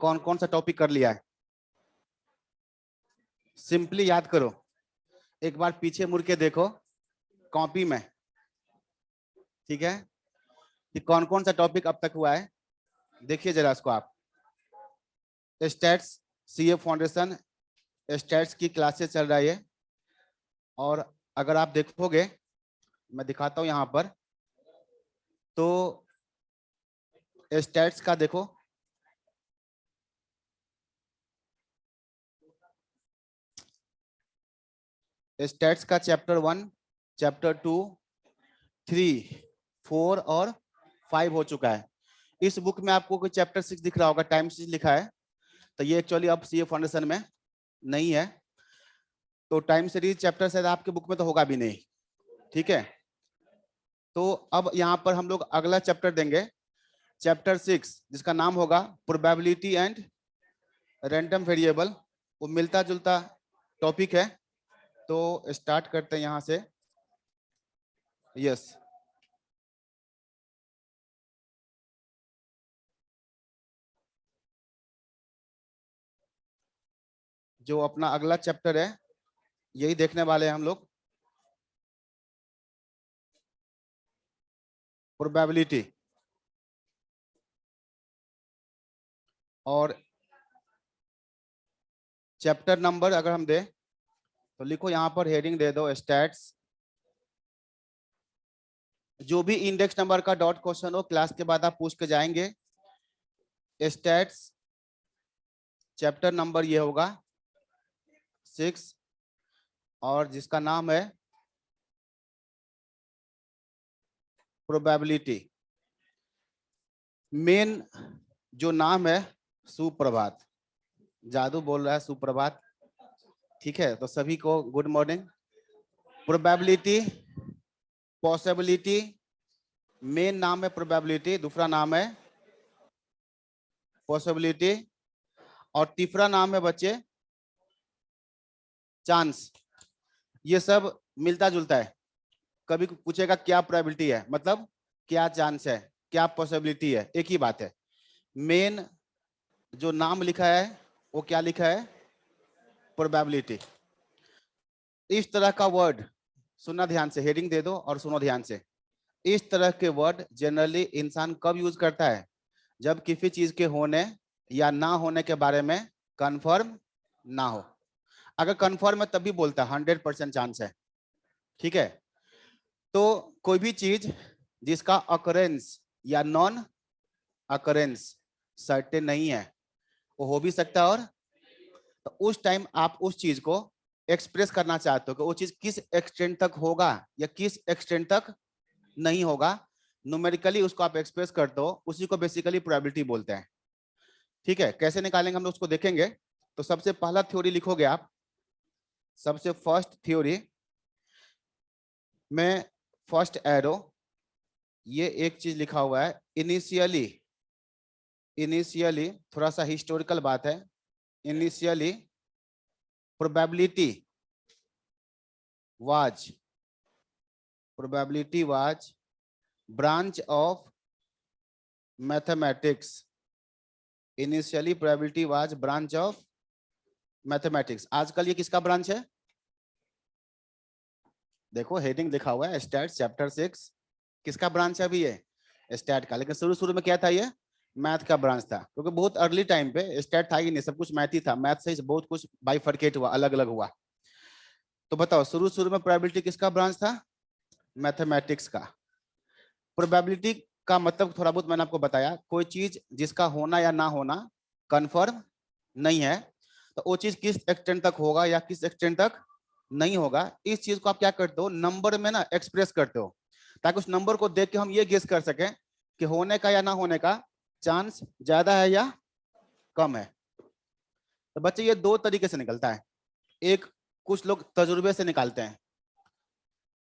कौन कौन सा टॉपिक कर लिया है? सिंपली याद करो, एक बार पीछे मुड़ के देखो कॉपी में, ठीक है, कि कौन कौन सा टॉपिक अब तक हुआ है। देखिए जरा इसको आप, स्टैट्स, सीए फाउंडेशन, स्टैट्स की क्लासेस चल रही है। और अगर आप देखोगे, मैं दिखाता हूं यहां पर, तो स्टैट्स का देखो, स्टैट्स का चैप्टर 1, चैप्टर 2, 3, 4 और 5 हो चुका है। इस बुक में आपको कोई चैप्टर 6 दिख रहा होगा, टाइम 6 लिखा है, तो ये एक्चुअली अब सीए फाउंडेशन में नहीं है। तो टाइम सीरीज चैप्टर शायद आपके बुक में तो होगा भी नहीं, ठीक है। तो अब यहाँ पर हम लोग अगला चैप्टर देंगे, चैप्टर 6, जिसका नाम होगा प्रोबेबिलिटी एंड रैंडम वेरिएबल। वो मिलता जुलता टॉपिक है, तो स्टार्ट करते हैं यहाँ से। यस, जो अपना अगला चैप्टर है यही देखने वाले हैं हम लोग, प्रोबेबिलिटी। और चैप्टर नंबर अगर हम दे तो लिखो यहाँ पर, हेडिंग दे दो स्टैट्स। जो भी इंडेक्स नंबर का डॉट क्वेश्चन हो क्लास के बाद आप पूछ के जाएंगे। स्टैट्स चैप्टर नंबर ये होगा 6, और जिसका नाम है प्रोबेबिलिटी। मेन जो नाम है सुप्रभात, जादू बोल रहा है सुप्रभात, ठीक है, तो सभी को good morning. Probability, possibility, main नाम है प्रोबेबिलिटी, दूसरा नाम है पॉसिबिलिटी, और तीसरा नाम है बच्चे चांस। ये सब मिलता जुलता है। कभी पूछेगा क्या प्रोबेबिलिटी है, मतलब क्या चांस है, क्या पॉसिबिलिटी है, एक ही बात है। मेन जो नाम लिखा है वो क्या लिखा है, प्रोबेबिलिटी। इस तरह का वर्ड सुनना ध्यान से, हेडिंग दे दो और सुनो ध्यान से। इस तरह के वर्ड जनरली इंसान कब यूज करता है, जब किसी चीज के होने या ना होने के बारे में कंफर्म ना हो। अगर कंफर्म है तभी बोलता है 100% चांस है, ठीक है। तो कोई भी चीज जिसका अकरेंस या नॉन अकरेंस सर्टेन नहीं है, वो हो भी सकता है, और तो उस टाइम आप उस चीज को एक्सप्रेस करना चाहते हो कि वो चीज किस एक्सटेंट तक होगा या किस एक्सटेंट तक नहीं होगा, न्यूमेरिकली उसको आप एक्सप्रेस करते हो, उसी को बेसिकली प्रोबेबिलिटी बोलते हैं, ठीक है। कैसे निकालेंगे हम लोग उसको देखेंगे। तो सबसे पहला थ्योरी लिखोगे आप, सबसे फर्स्ट थ्योरी में फर्स्ट एरो, ये एक चीज लिखा हुआ है, इनिशियली। इनिशियली थोड़ा सा हिस्टोरिकल बात है। Initially probability was branch of mathematics. Initially probability was branch of mathematics. आजकल ये किसका ब्रांच है? देखो हेडिंग लिखा हुआ है स्टैट्स चैप्टर 6, किसका ब्रांच है अभी? ये स्टैट का। लेकिन शुरू शुरू में क्या था, ये मैथ का ब्रांच था, क्योंकि बहुत अर्ली टाइम पे स्टैट था ही नहीं, सब कुछ मैथ ही था। मैथ से बहुत कुछ बाइफरकेट हुआ, अलग अलग हुआ। तो बताओ शुरू शुरू में प्रोबेबिलिटी किसका ब्रांच था? मैथमेटिक्स का। प्रोबेबिलिटी का मतलब थोड़ा बहुत मैंने आपको बताया, कोई चीज जिसका होना या ना होना कंफर्म नहीं है, तो वो चीज किस एक्सटेंट तक होगा या किस एक्सटेंट तक नहीं होगा, इस चीज को आप क्या करते हो, नंबर में ना एक्सप्रेस करते हो, ताकि उस नंबर को देख के हम ये गेस कर सकें कि होने का या ना होने का चांस ज्यादा है या कम है। तो बच्चे ये दो तरीके से निकलता है। एक, कुछ लोग तजुर्बे से निकालते हैं,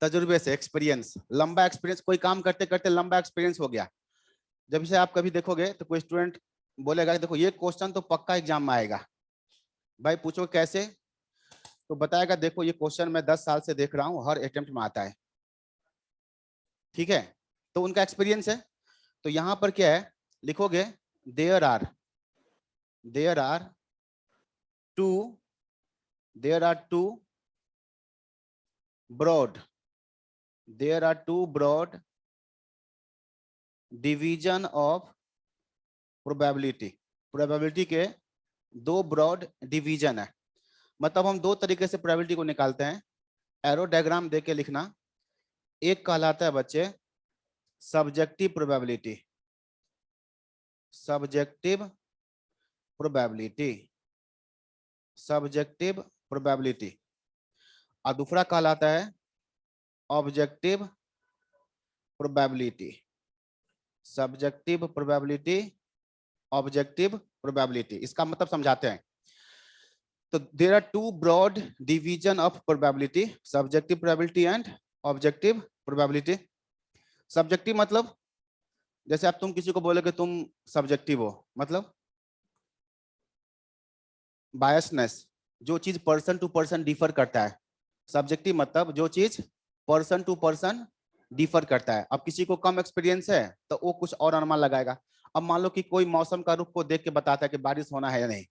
तजुर्बे से, एक्सपीरियंस, लंबा एक्सपीरियंस, कोई काम करते करते लंबा एक्सपीरियंस हो गया। जब से आप कभी देखोगे तो कोई स्टूडेंट बोलेगा कि देखो ये क्वेश्चन तो पक्का एग्जाम में आएगा। भाई पूछो कैसे, तो बताएगा देखो ये क्वेश्चन मैं 10 साल से देख रहा हूँ, हर अटेम्प्ट में आता है, ठीक है। तो उनका एक्सपीरियंस है। तो यहाँ पर क्या है, लिखोगे there are there are two broad division of probability के दो ब्रॉड डिवीजन है। मतलब हम दो तरीके से प्रोबेबिलिटी को निकालते हैं, एरो डायग्राम देके लिखना। एक कहलाता है बच्चे सब्जेक्टिव प्रोबेबिलिटी और दूसरा कहलाता है ऑब्जेक्टिव प्रोबेबिलिटी। इसका मतलब समझाते हैं। तो there are two broad division of probability, subjective probability and objective probability. Subjective मतलब जैसे आप तुम किसी को बोले कि तुम सब्जेक्टिव हो, मतलब बायसनेस, जो चीज पर्सन टू पर्सन डिफर करता है। सब्जेक्टिव मतलब जो चीज पर्सन टू पर्सन डिफर करता है। अब किसी को कम एक्सपीरियंस है तो वो कुछ और अनुमान लगाएगा। अब मान लो कि कोई मौसम का रुख को देख के बताता है कि बारिश होना है या नहीं।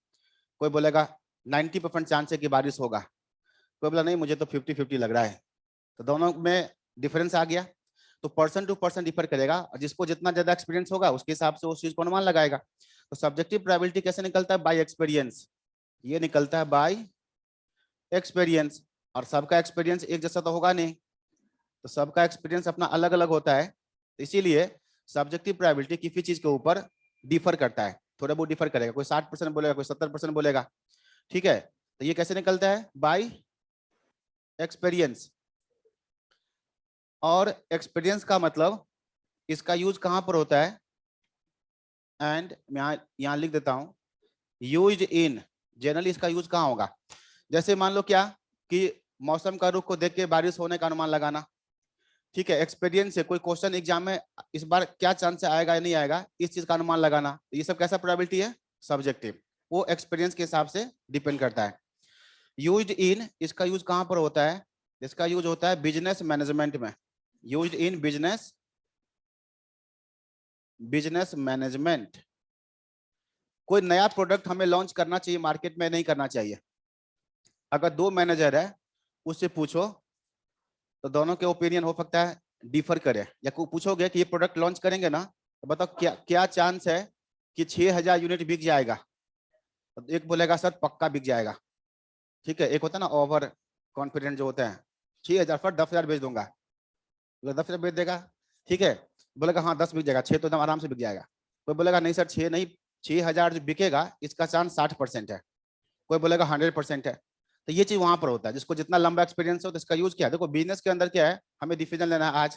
कोई बोलेगा 90% चांस है कि बारिश होगा, कोई बोला नहीं मुझे तो 50-50 लग रहा है। तो दोनों में डिफरेंस आ गया। तो पर्सन टू पर्सन डिफर करेगा और जिसको जितना ज्यादा एक्सपीरियंस होगा उसके हिसाब से उस चीज को अनुमान लगाएगा। तो सब्जेक्टिव प्रोबेबिलिटी कैसे निकलता है? Bye experience. ये निकलता है बाय एक्सपीरियंस। और सबका एक्सपीरियंस एक जैसा तो होगा नहीं, तो सबका एक्सपीरियंस अपना अलग अलग होता है। इसीलिए सब्जेक्टिव प्रोबेबिलिटी किसी चीज के ऊपर डिफर करता है, थोड़ा बहुत डिफर करेगा। कोई 60% बोलेगा, कोई 70% बोलेगा। ठीक है, तो ये कैसे निकलता है? Bye experience. और एक्सपीरियंस का मतलब इसका यूज कहां पर होता है? एंड यहां लिख देता हूं, यूज्ड इन। जनरली इसका यूज कहां होगा? जैसे मान लो क्या कि मौसम का रुख को देख के बारिश होने का अनुमान लगाना। ठीक है, एक्सपीरियंस से कोई क्वेश्चन एग्जाम में इस बार क्या चांस आएगा या नहीं आएगा, इस चीज का अनुमान लगाना। ये सब कैसा प्रोबेबिलिटी है? सब्जेक्टिव। वो एक्सपीरियंस के हिसाब से डिपेंड करता है। यूज्ड इन, इसका यूज कहां पर होता है? इसका यूज होता है बिजनेस मैनेजमेंट में। Used in business management. कोई नया प्रोडक्ट हमें लॉन्च करना चाहिए, मार्केट में नहीं करना चाहिए। अगर दो मैनेजर है, उससे पूछो तो दोनों के ओपिनियन हो सकता है डिफर करे। या को पूछोगे कि ये प्रोडक्ट लॉन्च करेंगे ना, तो बताओ क्या क्या चांस है कि 6000 यूनिट बिक जाएगा? तो एक बोलेगा सर पक्का बिक जाएगा। ठीक है, एक होता है ना ओवर कॉन्फिडेंट जो होता है, 6000 पर 10,000 बेच दूंगा, 10,000 बेच देगा। ठीक है, बोलेगा हाँ 10 बिक जाएगा, 6 तो एकदम आराम से बिक जाएगा। कोई बोलेगा नहीं सर 6 नहीं, 6000 जो बिकेगा इसका चांस 60% है। कोई बोलेगा 100% है। तो ये चीज वहां पर होता है, जिसको जितना लंबा एक्सपीरियंस हो तो इसका यूज क्या है। देखो बिजनेस के अंदर क्या है, हमें डिसीजन लेना है आज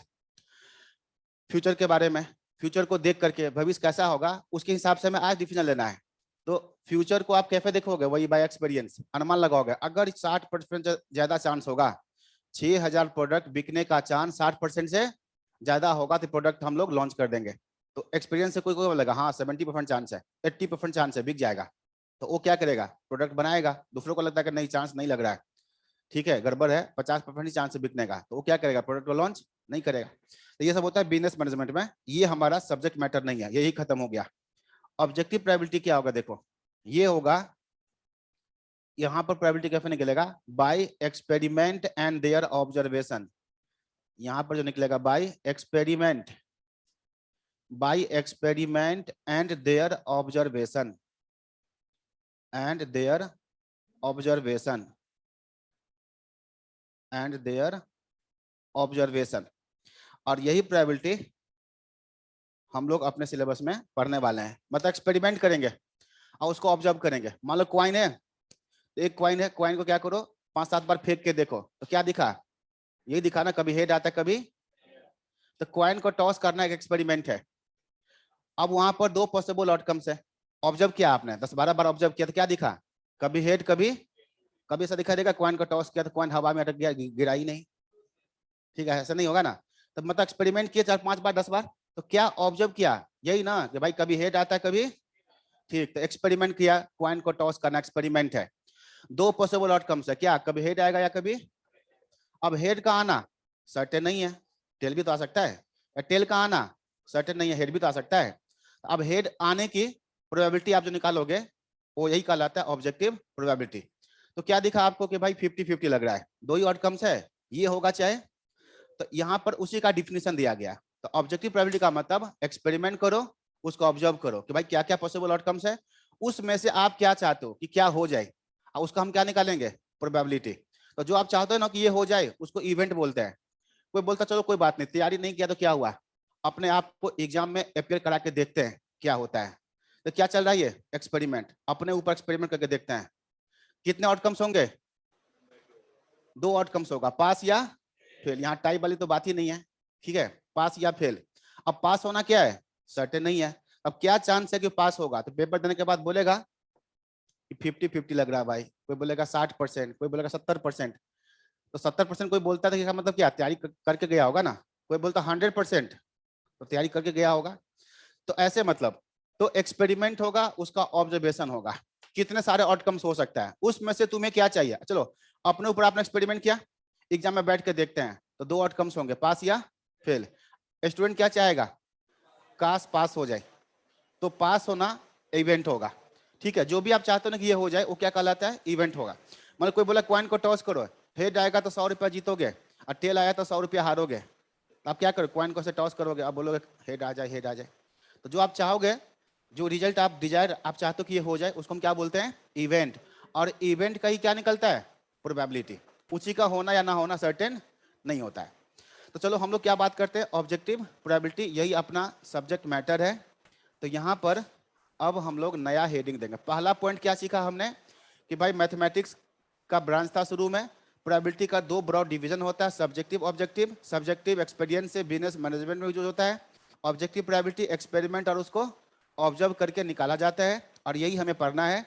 फ्यूचर के बारे में। फ्यूचर को देख करके भविष्य कैसा होगा उसके हिसाब से हमें आज डिसीजन लेना है। तो फ्यूचर को आप कैसे देखोगे? वही बाय एक्सपीरियंस, अनुमान लगाओगे। अगर 60% ज्यादा चांस होगा, 6000 प्रोडक्ट बिकने का चांस 60% से ज्यादा होगा तो प्रोडक्ट हम लोग लॉन्च कर देंगे। तो एक्सपीरियंस से कोई कोई बोलेगा हाँ 70% चांस है, 80% चांस है बिक जाएगा, तो वो क्या करेगा? प्रोडक्ट बनाएगा। दूसरों को लगता है कि नहीं चांस नहीं लग रहा है, ठीक है गड़बड़ है, 50% ही चांस है बिकने का, तो वो क्या करेगा? प्रोडक्ट को लॉन्च नहीं करेगा। तो ये सब होता है बिजनेस मैनेजमेंट में। ये हमारा सब्जेक्ट मैटर नहीं है, यही खत्म हो गया। ऑब्जेक्टिव प्रोबेबिलिटी क्या होगा? देखो ये होगा, यहां पर प्रोबेबिलिटी कैसे निकलेगा? By experiment and their observation. यहां पर जो निकलेगा by experiment and their observation और यही प्रोबेबिलिटी हम लोग अपने सिलेबस में पढ़ने वाले हैं। मतलब एक्सपेरिमेंट करेंगे और उसको ऑब्जर्व करेंगे। मान लो क्वाइन है, एक क्वाइन है, क्वाइन को क्या करो 5-7 बार फेंक के देखो तो क्या दिखा? यही दिखा ना, कभी हेड आता है कभी। तो क्वाइन को टॉस करना एक एक्सपेरिमेंट है। अब वहां पर दो पॉसिबल आउटकम्स है। ऑब्जर्व किया आपने, 10-12 बार ऑब्जर्व किया तो क्या दिखा? कभी हेड कभी कभी ऐसा दिखाई देगा क्वाइन को टॉस किया तो क्वाइन हवा में अटक गया, गिरा ही नहीं। ठीक है, ऐसा नहीं होगा ना। तो मतलब एक्सपेरिमेंट किए 4-5 बार 10 बार, तो क्या ऑब्जर्व किया? यही ना कि भाई कभी हेड आता है कभी। ठीक, तो एक्सपेरिमेंट किया, क्वाइन को टॉस करना एक्सपेरिमेंट है। दो पॉसिबल आउटकम्स है, क्या कभी हेड आएगा या कभी। अब हेड का आना सर्टेन नहीं है, टेल भी तो आ सकता है। या टेल का आना सर्टेन नहीं है, हेड भी तो आ सकता है। अब हेड आने की प्रोबेबिलिटी आप जो निकालोगे वो यही कहलाता है ऑब्जेक्टिव प्रोबेबिलिटी। तो क्या दिखा आपको कि भाई 50-50 लग रहा है, दो ही आउटकम्स है, ये होगा चाहे, तो यहाँ पर उसी का डिफिनेशन दिया गया। तो ऑब्जेक्टिव प्रोबेबिलिटी का मतलब एक्सपेरिमेंट करो, उसको ऑब्जर्व करो कि भाई क्या क्या पॉसिबल आउटकम्स है, उसमें से आप क्या चाहते हो कि क्या हो जाए, और उसका हम क्या निकालेंगे, प्रोबेबिलिटी। तो जो आप चाहते हो ना कि ये हो जाए, उसको इवेंट बोलते हैं। कोई बोलता चलो कोई बात नहीं, तैयारी नहीं किया तो क्या हुआ, अपने आप को एग्जाम में अपेयर करा के देखते हैं क्या होता है। तो क्या चल रहा है, ये एक्सपेरिमेंट, अपने ऊपर एक्सपेरिमेंट करके देखते हैं कितने आउटकम्स होंगे, दो आउटकम्स होगा, पास या फेल। यहाँ टाइप वाली तो बात ही नहीं है, ठीक है, पास या फेल। अब पास होना क्या है, सर्टेन नहीं है। अब क्या चांस है कि पास होगा, तो पेपर देने के बाद बोलेगा कि 50-50 लग रहा है भाई, कोई बोलेगा 60%, कोई बोलेगा 70%। तो 70% कोई बोलता था कि मतलब क्या तैयारी करके गया होगा ना, कोई बोलता 100% तो तैयारी करके गया होगा। तो ऐसे मतलब, तो एक्सपेरिमेंट होगा, उसका ऑब्जर्वेशन होगा, कितने सारे आउटकम्स हो सकता है, उसमें से तुम्हें क्या चाहिए। चलो अपने ऊपर आपने एक्सपेरिमेंट किया, एग्जाम में बैठ के देखते हैं, तो दो आउटकम्स होंगे, पास या फेल। स्टूडेंट क्या चाहेगा, काश पास हो जाए, तो पास होना इवेंट होगा, ठीक है। जो भी आप चाहते हो ना कि ये हो जाए, वो क्या कहलाता है, इवेंट होगा। मतलब कोई बोला कॉइन को टॉस करो, हेड आएगा तो 100 रुपया जीतोगे, और टेल आया तो 100 रुपया हारोगे, तो आप क्या करो, कॉइन को से टॉस करोगे, आप बोलोगे हेड आ जाए, हेड आ जाए। तो जो आप चाहोगे, जो रिजल्ट आप डिजायर आप चाहते हो कि ये हो जाए, उसको हम क्या बोलते हैं, इवेंट। और इवेंट का ही क्या निकलता है, प्रोबेबिलिटी। उसी का होना या ना होना सर्टेन नहीं होता है। तो चलो हम लोग क्या बात करते हैं, ऑब्जेक्टिव प्रोबेबिलिटी, यही अपना सब्जेक्ट मैटर है। तो यहाँ पर अब हम लोग नया हेडिंग देंगे। पहला पॉइंट क्या सीखा हमने कि भाई मैथमेटिक्स का ब्रांच था शुरू में, प्रोबेबिलिटी का दो ब्रॉड डिवीजन होता है, सब्जेक्टिव ऑब्जेक्टिव। सब्जेक्टिव एक्सपीरियंस से बिजनेस मैनेजमेंट में यूज होता है, ऑब्जेक्टिव प्रोबेबिलिटी एक्सपेरिमेंट और उसको ऑब्जर्व करके निकाला जाता है, और यही हमें पढ़ना है।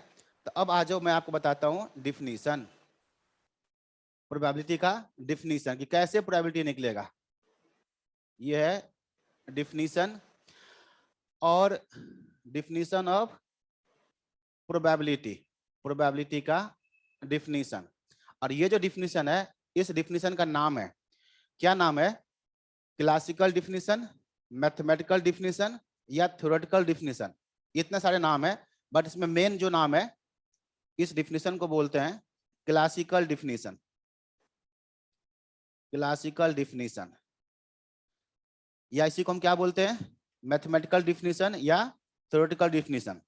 तो अब आ जाओ, मैं आपको बताता हूँ डिफिनीशन, प्रोबेबिलिटी का डिफिनीशन, कि कैसे प्रोबेबिलिटी निकलेगा। ये है डिफिनीशन, और डिफिनीशन ऑफ प्रोबेबिलिटी, प्रोबेबिलिटी का डिफिनीशन। और ये जो डिफिनीशन है, इस डिफिनीशन का नाम है, क्या नाम है, क्लासिकल डिफिनीशन, मैथमेटिकल डिफिनीशन, या थ्योरेटिकल डिफिनीशन। इतने सारे नाम है, बट इसमें मेन जो नाम है, इस डिफिनीशन को बोलते हैं क्लासिकल डिफिनीशन, क्लासिकल डिफिनीशन, या इसी को हम क्या बोलते हैं, मैथमेटिकल डिफिनीशन या थ्योरेटिकल डिफिनीशन।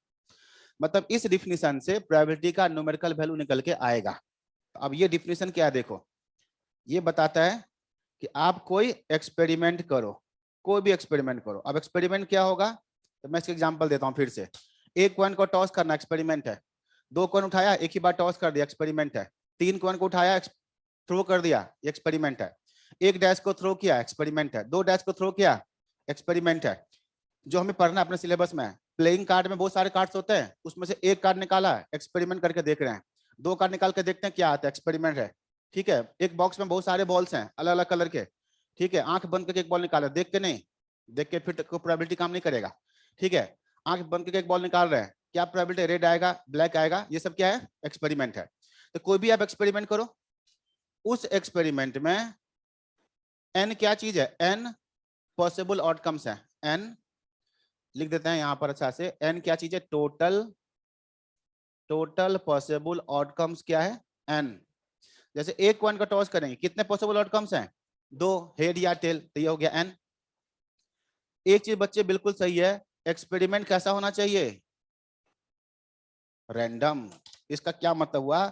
मतलब इस डिफिनीशन से प्रोबेबिलिटी का न्यूमेरिकल वैल्यू निकल के आएगा। तो अब ये डिफिनीशन क्या है, देखो, ये बताता है कि आप कोई एक्सपेरिमेंट करो, कोई भी एक्सपेरिमेंट करो। अब एक्सपेरिमेंट क्या होगा, तो मैं इसका एग्जांपल देता हूं फिर से। एक कॉइन को टॉस करना एक्सपेरिमेंट है, दो कॉइन उठाया एक ही बार टॉस कर दिया एक्सपेरिमेंट है, तीन कॉइन को उठाया थ्रो कर दिया एक्सपेरिमेंट है, एक डैश को थ्रो किया एक्सपेरिमेंट है, दो डैश को थ्रो किया एक्सपेरिमेंट है। जो हमें पढ़ना अपने सिलेबस में, प्लेइंग कार्ड में बहुत सारे कार्ड्स होते हैं, उसमें से एक कार्ड निकाला, एक्सपेरिमेंट करके देख रहे हैं, दो कार्ड निकाल के देखते हैं क्या आता है, एक्सपेरिमेंट है, ठीक है। एक बॉक्स में बहुत सारे बॉल्स हैं अलग अलग कलर के, ठीक है, आंख बंद करके एक बॉल निकाला, देख के नहीं, देख के फिर प्रोबेबिलिटी काम नहीं करेगा, ठीक है। आंख बंद करके एक बॉल निकाल रहे हैं, क्या प्रोबेबिलिटी, रेड आएगा, ब्लैक आएगा, ये सब क्या है, एक्सपेरिमेंट है। तो कोई भी आप एक्सपेरिमेंट करो, उस एक्सपेरिमेंट में एन क्या चीज है, एन पॉसिबल आउटकम्स है, एन लिख देते हैं यहां पर अच्छा से, एन क्या चीज है, टोटल, टोटल पॉसिबल आउटकम्स क्या है, एन। जैसे एक कॉइन का टॉस करेंगे, कितने पॉसिबल आउटकम्स हैं, दो, हेड या टेल, तो ये हो गया एन। एक चीज बच्चे बिल्कुल सही है, एक्सपेरिमेंट कैसा होना चाहिए, रैंडम। इसका क्या मतलब हुआ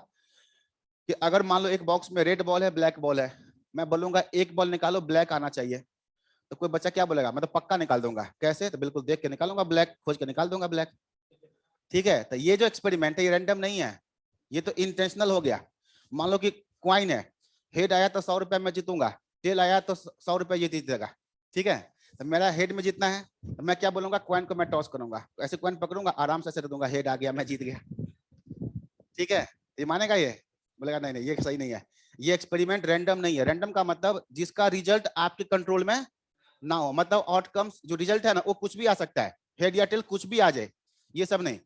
कि अगर मान लो एक बॉक्स में रेड बॉल है, ब्लैक बॉल है, मैं बोलूंगा एक बॉल निकालो, ब्लैक आना चाहिए, तो कोई बच्चा क्या बोलेगा, मैं तो पक्का निकाल दूंगा, कैसे, तो बिल्कुल देख के निकालूंगा, ब्लैक खोज के निकाल दूंगा ब्लैक, ठीक है। तो ये जो एक्सपेरिमेंट है, ये रैंडम नहीं है, ये तो इंटेंशनल हो गया। मान लो कि क्वाइन है, हेड आया तो 100 रुपया मैं जीतूंगा, टेल आया तो 100 रुपया ये जीतेगा, ठीक है। तो मेरा हेड में जीतना है, तो मैं क्या बोलूंगा, क्वाइन को मैं टॉस करूंगा, ऐसे क्वाइन पकड़ूंगा, आराम से रख दूंगा, हेड आ गया, मैं जीत गया, ठीक है। ये मानेगा, ये बोलेगा नहीं नहीं ये सही नहीं है, ये एक्सपेरिमेंट रैंडम नहीं है। रैंडम का मतलब जिसका रिजल्ट आपके कंट्रोल में ना हो, मतलब आउटकम्स जो रिजल्ट है ना, वो कुछ भी आ सकता है, हेड या टेल कुछ भी आ जाए, ये सब नहीं।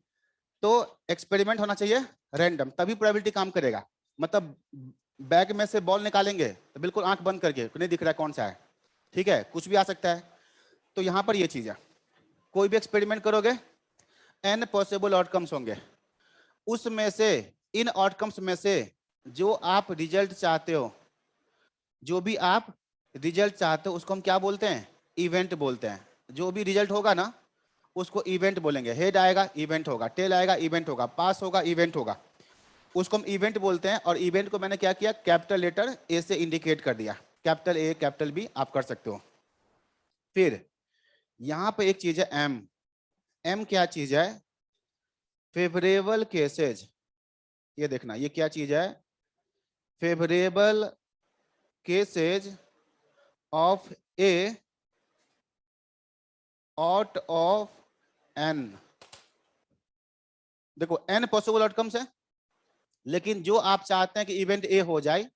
तो एक्सपेरिमेंट होना चाहिए रैंडम, तभी प्रोबेबिलिटी काम करेगा। मतलब बैग में से बॉल निकालेंगे तो बिल्कुल आंख बंद करके, नहीं दिख रहा है कौन सा है, ठीक है, कुछ भी आ सकता है। तो यहां पर ये चीज है, कोई भी एक्सपेरिमेंट करोगे, एन पॉसिबल आउटकम्स होंगे, उसमें से, इन आउटकम्स में से जो आप रिजल्ट चाहते हो, जो भी आप रिजल्ट चाहते हो उसको हम क्या बोलते हैं? इवेंट बोलते हैं। जो भी रिजल्ट होगा ना उसको इवेंट बोलेंगे। हेड आएगा इवेंट होगा, टेल आएगा इवेंट होगा, पास होगा इवेंट होगा, उसको हम इवेंट बोलते हैं। और इवेंट को मैंने क्या किया, कैपिटल लेटर ए से इंडिकेट कर दिया। कैपिटल ए कैपिटल बी आप कर सकते हो। फिर यहां पे एक चीज है एम। एम क्या चीज है? Favourable cases. ये देखना ये क्या चीज है? Favourable cases of A out of N. देखो एन पॉसिबल आउटकम्स है, लेकिन जो आप चाहते हैं कि इवेंट ए हो जाए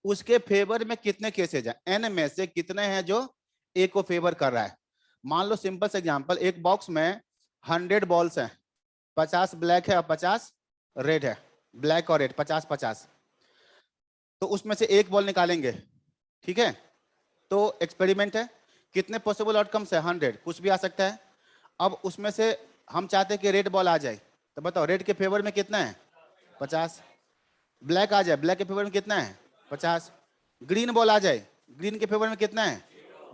उसके फेवर में कितने केसेज हैं? एन में से कितने हैं जो ए को फेवर कर रहा है? मान लो सिंपल से एग्जांपल, एक बॉक्स में 100 बॉल्स हैं, 50 ब्लैक है और 50 रेड है। ब्लैक और रेड 50-50, तो उसमें से एक बॉल निकालेंगे, ठीक है? तो एक्सपेरिमेंट है, कितने पॉसिबल आउटकम्स है? 100, कुछ भी आ सकता है। अब उसमें से हम चाहते हैं कि रेड बॉल आ जाए, तो बताओ रेड के फेवर में कितना है? 50। ब्लैक आ जाए, ब्लैक के फेवर में कितना है? 50। ग्रीन बॉल आ जाए, ग्रीन के फेवर में कितना है?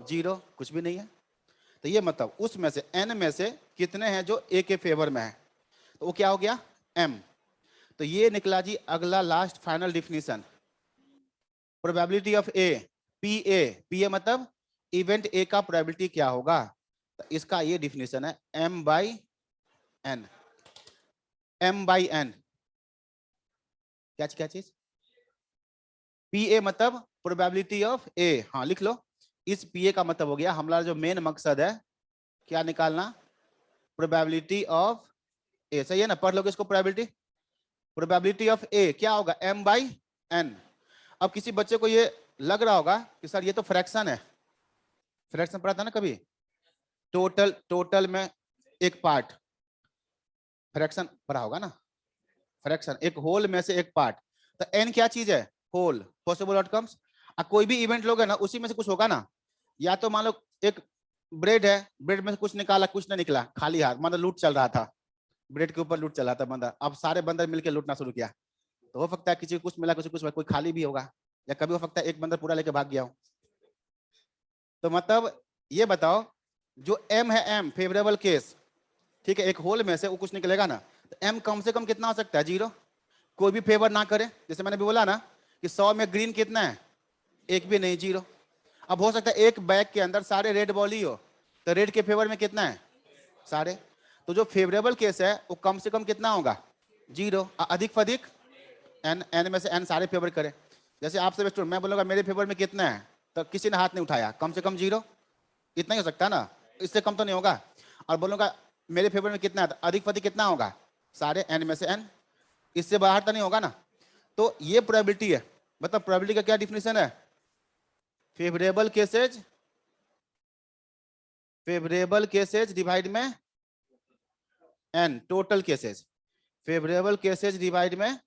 0, कुछ भी नहीं है। तो ये मतलब उसमें से एन में से कितने हैं जो ए के फेवर में है, तो वो क्या हो गया? एम। तो ये निकला जी अगला last final definition, probability of A, P A. P A मतलब इवेंट ए का प्रोबेबिलिटी क्या होगा, तो इसका ये डिफिनीशन है M by N. M by N क्या चीज? पी ए मतलब प्रोबेबिलिटी ऑफ ए। हाँ लिख लो, इस पी ए का मतलब हो गया हमारा जो मेन मकसद है क्या निकालना? प्रोबेबिलिटी ऑफ ए। सही है ना? पढ़ लोगे इसको, प्रोबेबिलिटी, प्रोबेबिलिटी ऑफ ए क्या होगा? M by N. अब किसी बच्चे को ये लग रहा होगा कि सर ये तो फ्रैक्शन है। फ्रैक्शन पढ़ा था ना कभी? टोटल में एक पार्ट, फ्रैक्शन पढ़ा होगा ना? फ्रैक्शन एक होल में से एक पार्ट। तो एन क्या चीज है? Whole, possible outcomes. कोई भी इवेंट लोगे ना उसी में से कुछ होगा ना। या तो मान लो एक ब्रेड है, ब्रेड में से कुछ निकाला, कुछ नहीं निकला, खाली हाथ, मतलब लूट चल रहा था, ब्रेड के ऊपर लूट चल रहा था बंदर। अब सारे बंदर मिलकर लूटना शुरू किया, तो हो सकता है किसी को कुछ मिला, किसी को कुछ, कोई खाली भी होगा, या कभी हो सकता है एक बंदर पूरा लेके भाग गया हो। तो मतलब ये बताओ, जो एम है, एम फेवरेबल केस, ठीक है, एक होल में से वो कुछ निकलेगा ना, तो एम कम से कम कितना हो सकता है? 0। कोई भी फेवर ना करे, जैसे मैंने भी बोला ना कि 100 में ग्रीन कितना है? एक भी नहीं, 0। अब हो सकता है एक बैग के अंदर सारे रेड बॉल ही हो, तो रेड के फेवर में कितना है? सारे। तो जो फेवरेबल केस है वो कम से कम कितना होगा? 0। अधिक से अधिक एन, एन में से एन सारे फेवर करे। जैसे आपसे स्टूडेंट मैं बोलूंगा मेरे फेवर में कितना है, तो किसी ने हाथ नहीं उठाया, कम से कम 0, इतना ही हो सकता है ना, इससे कम तो नहीं होगा। और बोलूंगा मेरे फेवर में कितना है, तो अधिक से अधिक कितना होगा? सारे एन में से एन, इससे बाहर तो नहीं होगा ना। तो ये प्रोबेबिलिटी है। मतलब प्रोबेबिलिटी का क्या डिफिनेशन है? Favourable cases, favourable cases divide में एन, total cases. Favourable cases divide में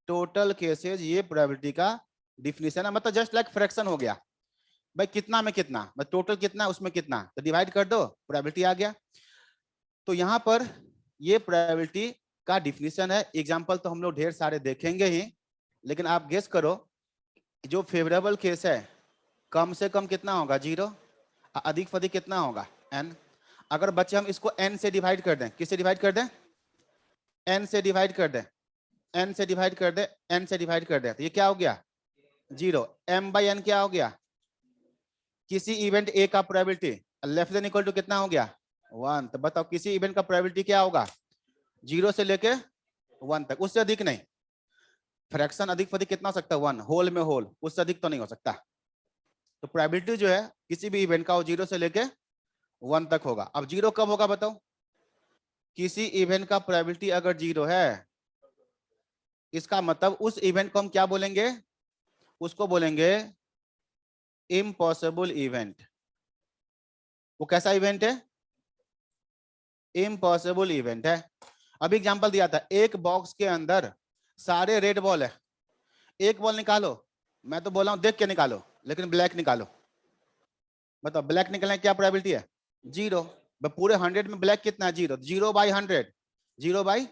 टोटल केसेज, ये प्रोबेबिलिटी का डिफिनेशन है। मतलब जस्ट लाइक फ्रैक्शन हो गया भाई, कितना में कितना, मतलब टोटल कितना उसमें कितना, तो डिवाइड कर दो, प्रोबेबिलिटी आ गया। तो यहां पर ये प्रोबेबिलिटी का डिफिनेशन है। एग्जांपल तो हम लोग ढेर सारे देखेंगे ही, लेकिन आप गेस करो जो फेवरेबल केस है कम से कम कितना होगा? 0। अधिक से अधिक कितना होगा? n। अगर बच्चे हम इसको n से डिवाइड कर दें, किससे डिवाइड कर दें? n से डिवाइड कर दें, n से डिवाइड कर दें, n से डिवाइड कर दें, तो ये क्या हो गया? 0। m बाई n क्या हो गया? किसी इवेंट a का probability less than equal to कितना हो गया? 1। तो बताओ किसी इवेंट का प्रोबेबिलिटी क्या होगा? 0 से लेके 1 तक, उससे अधिक नहीं। फ्रैक्शन अधिक से अधिक कितना हो सकता है? 1, होल में होल, उससे अधिक तो नहीं हो सकता। तो प्रोबेबिलिटी जो है किसी भी इवेंट का वो 0 से लेके 1 तक होगा। अब 0 कब होगा बताओ? किसी इवेंट का प्रोबेबिलिटी अगर 0 है, इसका मतलब उस इवेंट को हम क्या बोलेंगे? उसको बोलेंगे इम्पॉसिबल इवेंट। वो कैसा इवेंट है? इम्पॉसिबल इवेंट है। अभी एग्जांपल दिया था, एक बॉक्स के अंदर सारे रेड बॉल है, एक बॉल निकालो, मैं तो बोला हूं देख के निकालो, लेकिन ब्लैक निकालो। बताओ ब्लैक निकलने की क्या प्रोबेबिलिटी है? 0। पूरे 100 में ब्लैक कितना है? 0। 0 बाई 100, 0 बाई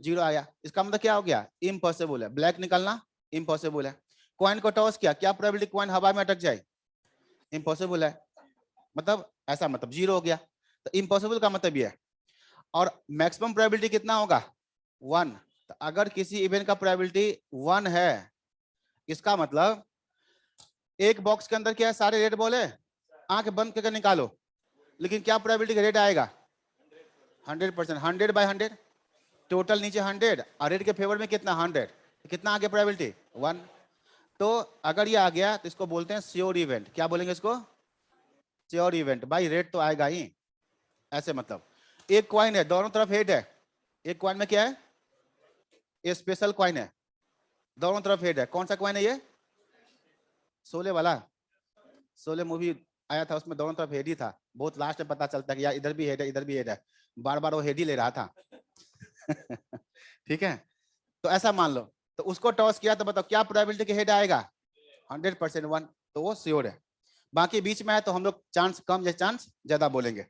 जीरो आया, इसका मतलब क्या हो गया, इम्पॉसिबल है, ब्लैक निकलना इम्पॉसिबल है। कॉइन को टॉस किया, क्या प्रोबेबिलिटी कॉइन हवा में अटक जाए, इम्पॉसिबल है, मतलब ऐसा मतलब जीरो हो गया। तो इम्पॉसिबल का मतलब ये है। और मैक्सिमम प्रोबेबिलिटी कितना होगा, 1। तो अगर किसी इवेंट का प्रोबेबिलिटी 1 है, इसका मतलब एक बॉक्स के अंदर क्या है, सारे रेड बॉल है, आंख बंद करके निकालो, लेकिन क्या प्रोबेबिलिटी रेड आएगा, 100%, 100/100, टोटल नीचे 100 और रेड के फेवर में कितना 100, कितना आ गया प्रोबेबिलिटी 1। तो अगर ये आ गया तो इसको बोलते हैं श्योर इवेंट। क्या बोलेंगे इसको, श्योर इवेंट। भाई रेड तो आएगा ही, ऐसे मतलब एक कॉइन है, दोनों तरफ हेड है, एक कॉइन में क्या है, ये स्पेशल कॉइन है, दोनों तरफ हेड है। कौन सा कॉइन है ये, शोले वाला, शोले मूवी आया था उसमें दोनों तरफ हेड ही था, बहुत लास्ट में पता चलता है कि यार इधर भी हेड है इधर भी हेड है, बार बार वो हेड ही ले रहा था। ठीक है, तो ऐसा मान लो, तो उसको टॉस किया तो बताओ क्या प्रोबेबिलिटी के हेड आएगा, 100% 1, तो वो श्योर है। बाकी बीच में है तो हम लोग चांस कम या चांस ज्यादा बोलेंगे।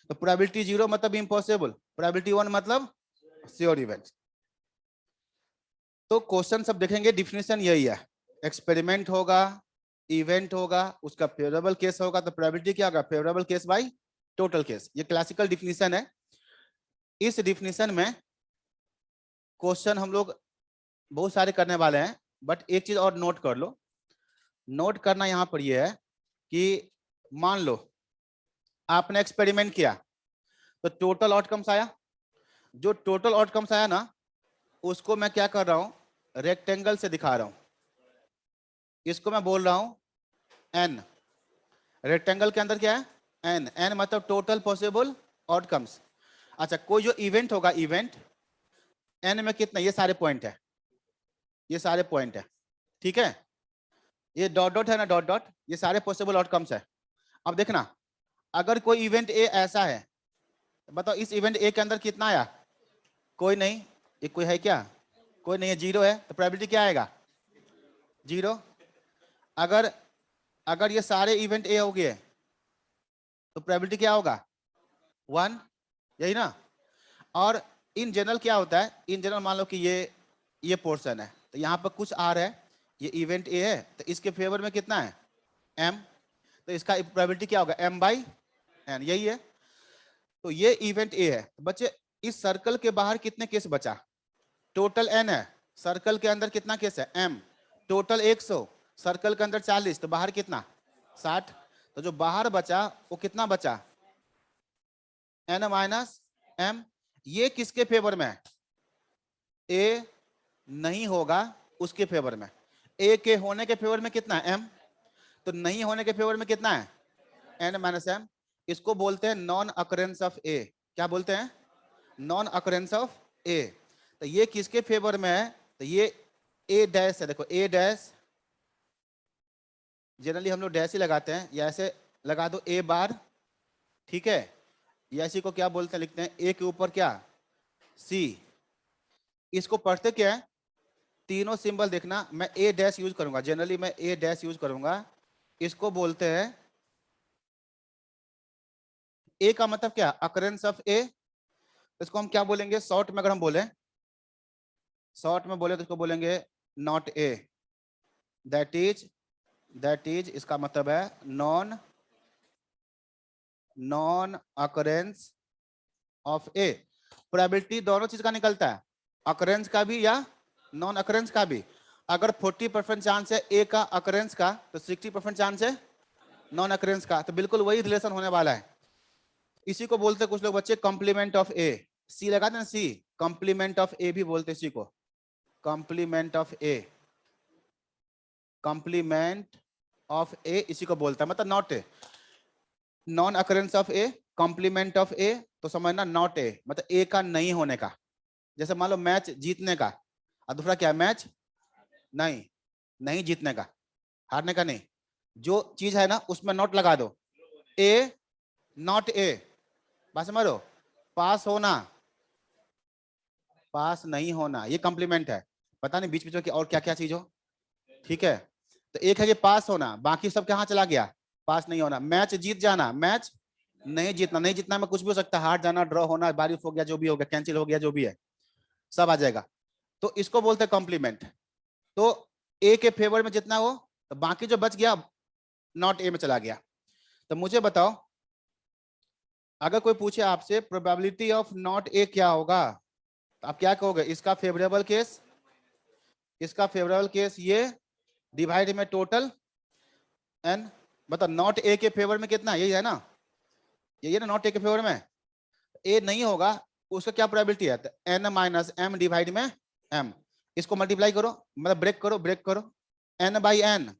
तो प्रोबेबिलिटी 0 मतलब इम्पॉसिबल, प्रोबेबिलिटी 1 मतलब श्योर इवेंट। तो क्वेश्चन सब देखेंगे, डिफिनेशन यही है, एक्सपेरिमेंट होगा, इवेंट होगा, उसका फेवरेबल केस होगा, तो प्रोबेबिलिटी क्या होगा, favourable case by total case. ये क्लासिकल डिफिनेशन है। इस डिफिनेशन में क्वेश्चन हम लोग बहुत सारे करने वाले हैं, बट एक चीज और नोट कर लो, नोट करना यहां पर ये है कि मान लो आपने एक्सपेरिमेंट किया तो टोटल आउटकम्स आया, जो टोटल आउटकम्स आया ना उसको मैं क्या कर रहा हूं, रेक्टेंगल से दिखा रहा हूं, इसको मैं बोल रहा हूं एन, रेक्टेंगल के अंदर क्या है, एन, एन मतलब टोटल पॉसिबल आउटकम्स। अच्छा, कोई जो इवेंट होगा, इवेंट एन में कितना, ये सारे पॉइंट है, ये सारे पॉइंट है, ठीक है, ये डॉट डॉट है ना, डॉट डॉट, ये सारे पॉसिबल आउटकम्स है। अब देखना, अगर कोई इवेंट ए ऐसा है, बताओ इस इवेंट ए के अंदर कितना आया, कोई नहीं, ये कोई है क्या, कोई नहीं है, जीरो है, तो प्रोबेबिलिटी क्या आएगा, जीरो। अगर अगर ये सारे इवेंट ए हो गए तो प्रोबेबिलिटी क्या होगा, 1, यही ना। और इन जनरल क्या होता है, इन जनरल मान लो कि ये पोर्शन है, तो यहाँ पर कुछ आर है, ये इवेंट ए है, तो इसके फेवर में कितना है, एम, तो इसका प्रोबेबिलिटी क्या होगा, m/n, यही है। तो ये इवेंट ए है। बच्चे इस सर्कल के बाहर कितने केस बचा, टोटल n है, सर्कल के अंदर कितना केस है, m, टोटल 100, सर्कल के अंदर 40, तो बाहर कितना 60, तो जो बाहर बचा वो कितना बचा, n-m। ये किसके फेवर में है, ए नहीं होगा उसके फेवर में, ए के होने के फेवर में कितना है, m, तो नहीं होने के फेवर में कितना है, n-m। इसको बोलते हैं नॉन अकरेंस ऑफ ए। क्या बोलते हैं, नॉन अकरेंस ऑफ ए। तो ये किसके फेवर में है, तो ये ए डैश है, देखो ए डैश, जनरली हम लोग डैश ही लगाते हैं, या ऐसे लगा दो ए बार, ठीक है, या इसी को क्या बोलते हैं, लिखते हैं ए के ऊपर क्या, सी। इसको पढ़ते क्या है, तीनों सिंबल देखना, मैं ए डैश यूज करूंगा, जनरली मैं ए डैश यूज करूंगा। इसको बोलते हैं, ए का मतलब क्या, अकरेंस ऑफ ए। इसको हम क्या बोलेंगे, शॉर्ट में अगर हम बोले, शॉर्ट में बोले तो इसको बोलेंगे नॉट ए, दैट इज इसका मतलब है non occurrence of A. Probability दोनों चीज का निकलता है, अकरेंस का भी या नॉन अकरेंस का भी। अगर 40% चांस है ए का अकरेंस का, तो 60% चांस है नॉन अकरेंस का, तो बिल्कुल वही रिलेशन होने वाला है। इसी को बोलते कुछ लोग बच्चे कॉम्प्लीमेंट ऑफ ए, सी लगाते हैं सी, कॉम्प्लीमेंट ऑफ ए भी बोलते इसी को, complement of A, complement of A इसी को बोलता है, मतलब not A, non occurrence of A, complement of A, तो समझना नॉट ए मतलब ए का नहीं होने का। जैसे मान लो मैच जीतने का, और दूसरा क्या है, मैच नहीं जीतने का, हारने का नहीं, जो चीज है ना उसमें नॉट लगा दो, ए नॉट ए, बात समझ लो, पास होना पास नहीं होना, ये कॉम्प्लीमेंट है, पता नहीं बीच बीच में और क्या क्या चीज हो, ठीक है। तो एक है कि पास होना, बाकी सब कहाँ चला गया, पास नहीं होना। मैच जीत जाना, मैच नहीं जीतना, नहीं जीतना में कुछ भी हो सकता है, हार जाना, ड्रॉ होना, बारिश हो गया, जो भी हो गया, कैंसिल हो गया, जो भी है। सब आ जाएगा। तो इसको बोलते हैं कॉम्प्लीमेंट। तो ए के फेवर में जितना हो तो बाकी जो बच गया नॉट ए में चला गया। तो मुझे बताओ, अगर कोई पूछे आपसे प्रोबेबिलिटी ऑफ नॉट ए क्या होगा, तो आप क्या कहोगे? इसका फेवरेबल केस, इसका फेवरेबल केस ये डिवाइड में टोटल एन। बताओ नॉट ए के फेवर में कितना, यही है ना, यही है ना नॉट ए के फेवर में। ए नहीं होगा उसका क्या प्रोबेबिलिटी है? एन माइनस एम डिवाइड में एम। इसको मल्टीप्लाई करो, मतलब ब्रेक करो, ब्रेक करो। N by N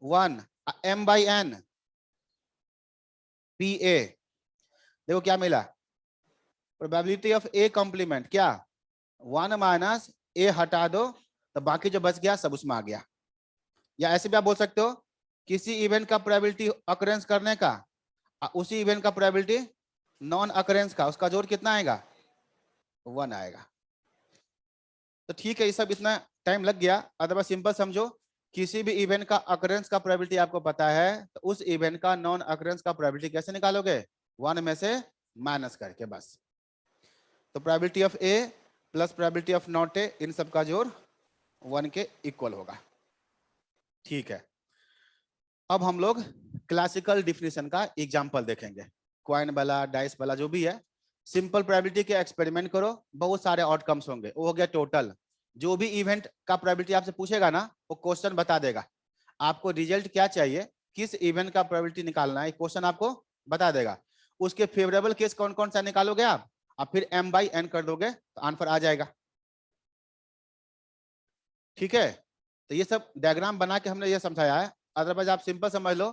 1, M by N P A. देखो क्या मिला, प्रोबेबिलिटी ऑफ ए कॉम्प्लीमेंट क्या, 1 माइनस ए हटा दो तो बाकी जो बच गया सब उसमें आ गया। या ऐसे भी आप बोल सकते हो किसी इवेंट का प्रोबेबिलिटी अकरेंस करने का, उसी इवेंट का प्रोबेबिलिटी नॉन अकरेंस का, उसका जोड़ कितना आएगा? 1 आएगा। तो ठीक है, ये सब इतना टाइम लग गया। अदरवाइज सिंपल समझो, किसी भी इवेंट का अकरेंस का प्रोबेबिलिटी आपको पता है तो उस इवेंट का नॉन अकरेंस का प्रोबेबिलिटी कैसे निकालोगे? 1 में से माइनस करके बस। तो probability of A plus probability of not A, इन सब का जोड़ 1 के इक्वल होगा। ठीक है, अब हम लोग क्लासिकल डिफिनेशन का एग्जांपल देखेंगे। क्वाइन वाला, डाइस वाला, जो भी है, सिंपल प्रोबेबिलिटी के एक्सपेरिमेंट करो, बहुत सारे आउटकम्स होंगे। वो हो गया टोटल। जो भी इवेंट का प्रोबेबिलिटी आपसे पूछेगा ना, वो क्वेश्चन बता देगा। आपको रिजल्ट क्या चाहिए, किस इवेंट का प्रोबेबिलिटी निकालना है, क्वेश्चन आपको बता देगा। उसके फेवरेबल केस कौन कौन सा निकालोगे आप फिर m बाई n कर दोगे तो आंसर आ जाएगा। ठीक है, तो ये सब डायग्राम बना के हमने ये समझाया है। अदरवाइज आप सिंपल समझ लो,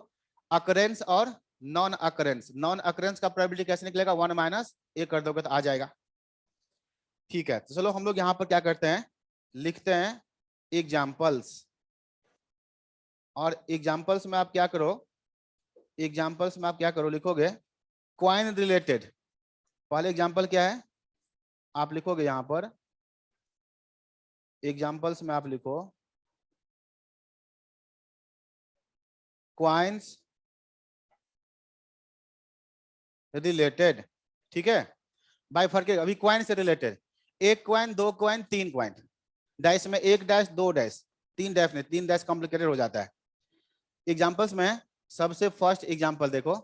अकरेंस और नॉन अकरेंस। नॉन अकरेंस का प्रोबेबिलिटी कैसे निकलेगा? 1 माइनस ए कर दोगे तो आ जाएगा। ठीक है, तो चलो हम लोग यहाँ पर क्या करते हैं, लिखते हैं एग्जाम्पल्स। और एग्जाम्पल्स में आप क्या करो, एग्जाम्पल्स में आप क्या करो, लिखोगे क्वाइन रिलेटेड। पहले एग्जाम्पल क्या है आप लिखोगे यहां पर, एग्जाम्पल्स में आप लिखो क्वाइंस रिलेटेड। ठीक है, बाय फर्क अभी क्वाइन से रिलेटेड, एक क्वाइन, दो क्वाइन, तीन क्वाइन, डैश में एक डैश, दो डैश, तीन डैश नहीं, तीन डैश कॉम्प्लिकेटेड हो जाता है। एग्जाम्पल्स में सबसे फर्स्ट एग्जाम्पल देखो,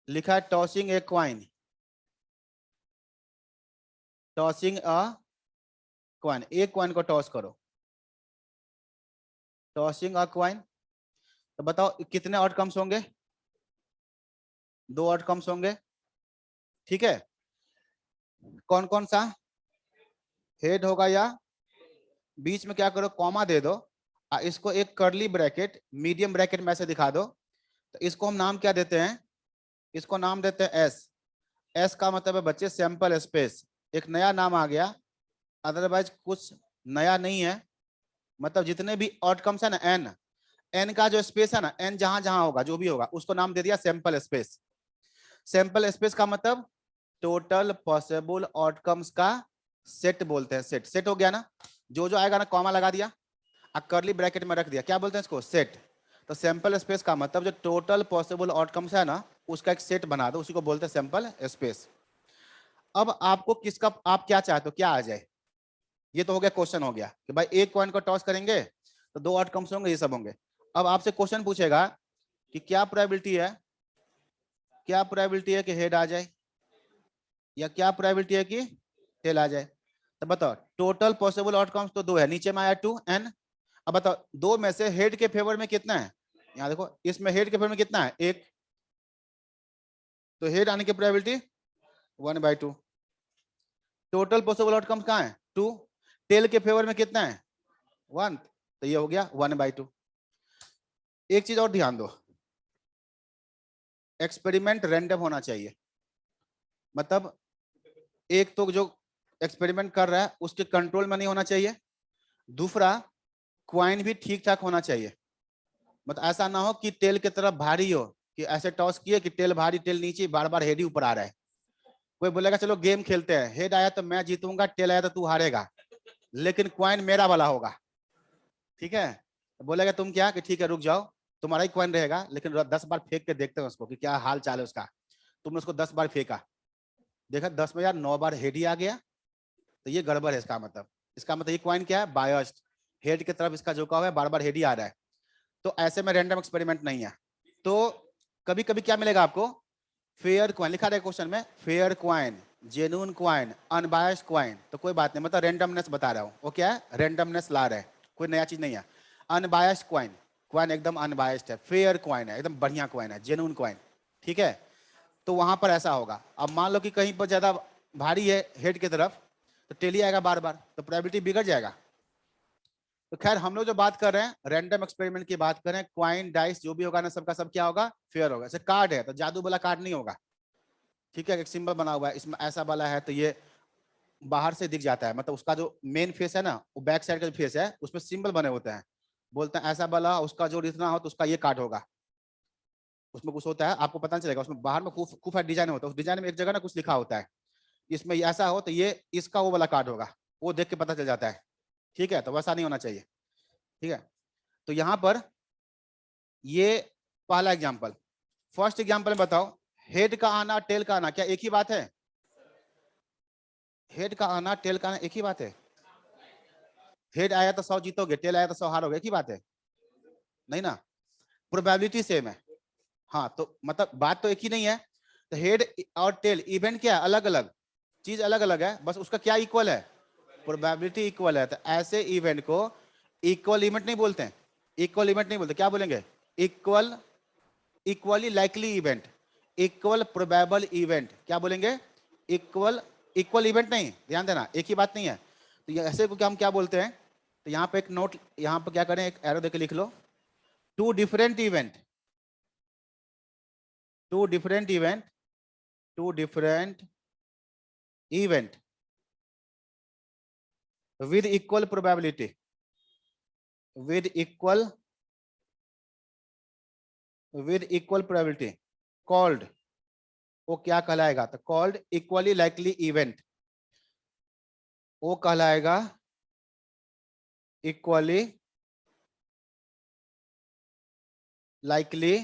लिखा है टॉसिंग ए क्वाइन, टॉसिंग अ क्वाइन। एक क्वाइन को टॉस करो, टॉसिंग अ क्वाइन। तो बताओ कितने आउटकम्स होंगे? 2 आउटकम्स होंगे। ठीक है, कौन कौन सा? हेड होगा, या बीच में क्या करो, कॉमा दे दो, इसको एक कर्ली ब्रैकेट, मीडियम ब्रैकेट में ऐसे दिखा दो। तो इसको हम नाम क्या देते हैं? इसको नाम देते हैं एस। एस का मतलब है बच्चे सैंपल स्पेस, एक नया नाम आ गया। अदरवाइज कुछ नया नहीं है, मतलब जितने भी आउटकम्स है ना, एन, एन का जो स्पेस है ना, एन जहां जहां होगा, जो भी होगा, उसको नाम दे दिया सैंपल स्पेस। सैंपल स्पेस का मतलब टोटल पॉसिबल आउटकम्स का सेट बोलते हैं। सेट, सेट हो गया ना, जो जो आएगा ना कॉमा लगा दिया, कर्ली ब्रैकेट में रख दिया, क्या बोलते हैं इसको? सेट। तो सैंपल स्पेस का मतलब जो टोटल पॉसिबल आउटकम्स है ना, उसका एक सेट बना दो, उसी को बोलते हैं सैंपल स्पेस। अब आपको किसका, आप क्या चाहते हो क्या आ जाए? ये तो हो गया, क्वेश्चन हो गया कि भाई एक कॉइन को टॉस करेंगे तो 2 आउटकम्स होंगे, ये सब होंगे। अब आपसे क्वेश्चन पूछेगा कि क्या प्रोबेबिलिटी है, क्या प्रोबेबिलिटी है कि हेड आ जाए, या क्या प्रोबेबिलिटी है कि टेल आ जाए? तो बताओ टोटल पॉसिबल आउटकम्स तो 2 है, नीचे में आया 2 n। अब बताओ 2 में से हेड के फेवर में कितना है? यहाँ देखो, इसमें हेड के फेवर में कितना है? 1। तो हेड आने की प्रोबेबिलिटी 1/2। टोटल पॉसिबल आउटकम्स कहाँ है? 2। टेल के फेवर में कितना है? 1। तो ये हो गया 1/2। एक चीज और ध्यान दो, एक्सपेरिमेंट रैंडम होना चाहिए। मतलब एक तो जो एक्सपेरिमेंट कर रहा है उसके कंट्रोल में नहीं होना चाहिए, दूसरा क्वाइन भी ठीक ठाक होना चाहिए। मतलब ऐसा ना हो कि टेल की तरफ भारी हो, कि ऐसे टॉस किए कि टेल भारी, टेल नीचे, बार बार हेड ही ऊपर आ रहा है। कोई बोलेगा चलो गेम खेलते हैं, हेड आया तो मैं जीतूंगा, टेल आया तो तू हारेगा, लेकिन क्वाइन मेरा वाला होगा। ठीक है, बोलेगा तुम क्या कि ठीक है रुक जाओ, तुम्हारा ही क्वाइन रहेगा, लेकिन 10 बार फेंक के देखते हैं उसको कि क्या हाल चाल है उसका। तुमने उसको 10 बार फेंका, देखा 10 में यार 9 बार हेड ही आ गया, तो ये गड़बड़ है इसका मतलब। इसका मतलब ये कॉइन क्या है, बायस्ड, हेड की तरफ इसका झुकाव है, बार बार हेड ही आ रहा है। तो ऐसे में रैंडम एक्सपेरिमेंट नहीं है। तो कभी कभी क्या मिलेगा आपको, फेयर क्वाइन लिखा है क्वेश्चन में, fair coin, genuine coin, unbiased coin. तो कोई बात नहीं, मतलब रेंडमनेस बता रहा हूँ, वो क्या है, रेंडमनेस ला रहा है, कोई नया चीज नहीं है। अनबायस्ड क्वाइन, क्वाइन एकदम अनबायस्ड है, फेयर क्वाइन है, एकदम बढ़िया क्वाइन है, जेन्युइन क्वाइन, ठीक है। तो वहां पर ऐसा होगा। अब मान लो कि कहीं पर ज्यादा भारी है हेड की तरफ, तो टेल ही आएगा बार बार, तो प्रोबेबिलिटी बिगड़ जाएगा। तो खैर हम लोग जो बात कर रहे हैं रैंडम एक्सपेरिमेंट की बात कर रहे हैं, क्वाइन डाइस जो भी होगा ना, सबका सब क्या होगा, फेयर होगा। जैसे कार्ड है तो जादू वाला कार्ड नहीं होगा, ठीक है, एक सिंबल बना हुआ है, इसमें ऐसा वाला है तो ये बाहर से दिख जाता है, मतलब उसका जो मेन फेस है ना, वो बैक साइड का जो फेस है उसमें सिंबल बने होते हैं, बोलते हैं ऐसा वाला उसका जो जितना हो तो उसका ये कार्ड होगा। उसमें कुछ होता है, आपको पता नहीं चलेगा, उसमें बाहर में खूब खूब डिजाइन होता है, उस डिजाइन में एक जगह ना कुछ लिखा होता है, इसमें ऐसा हो तो ये इसका वो वाला कार्ड होगा, वो देख के पता चल जाता है, ठीक है। तो वैसा नहीं होना चाहिए, ठीक है। तो यहाँ पर ये पहला एग्जाम्पल। फर्स्ट एग्जाम्पल में बताओ, हेड का आना टेल का आना क्या एक ही बात है? हेड का आना टेल का आना एक ही बात है? हेड आया तो 100 जीतोगे, टेल आया तो 100 हारोगे, एक ही बात है? नहीं ना, प्रोबेबिलिटी सेम है। हाँ तो मतलब बात तो एक ही नहीं है। तो हेड और टेल इवेंट क्या है, अलग अलग चीज, अलग अलग है, बस उसका क्या इक्वल है, प्रोबेबिलिटी इक्वल है। तो ऐसे इवेंट को इक्वल इवेंट नहीं बोलते हैं, इक्वल इवेंट नहीं बोलते, क्या बोलेंगे, equal, equally likely event, equal probable event, क्या बोलेंगे, इक्वल, इक्वल इवेंट नहीं, ध्यान देना एक ही बात नहीं है। तो ये ऐसे को हम क्या बोलते हैं, तो यहाँ पे एक नोट, यहाँ पे क्या करें, एक एरो देके लिख लो, two different event, two different event, two different event with equal probability, with equal, with equal probability called, वो क्या कहलाएगा, तो called equally likely event, वो कहलाएगा equally likely,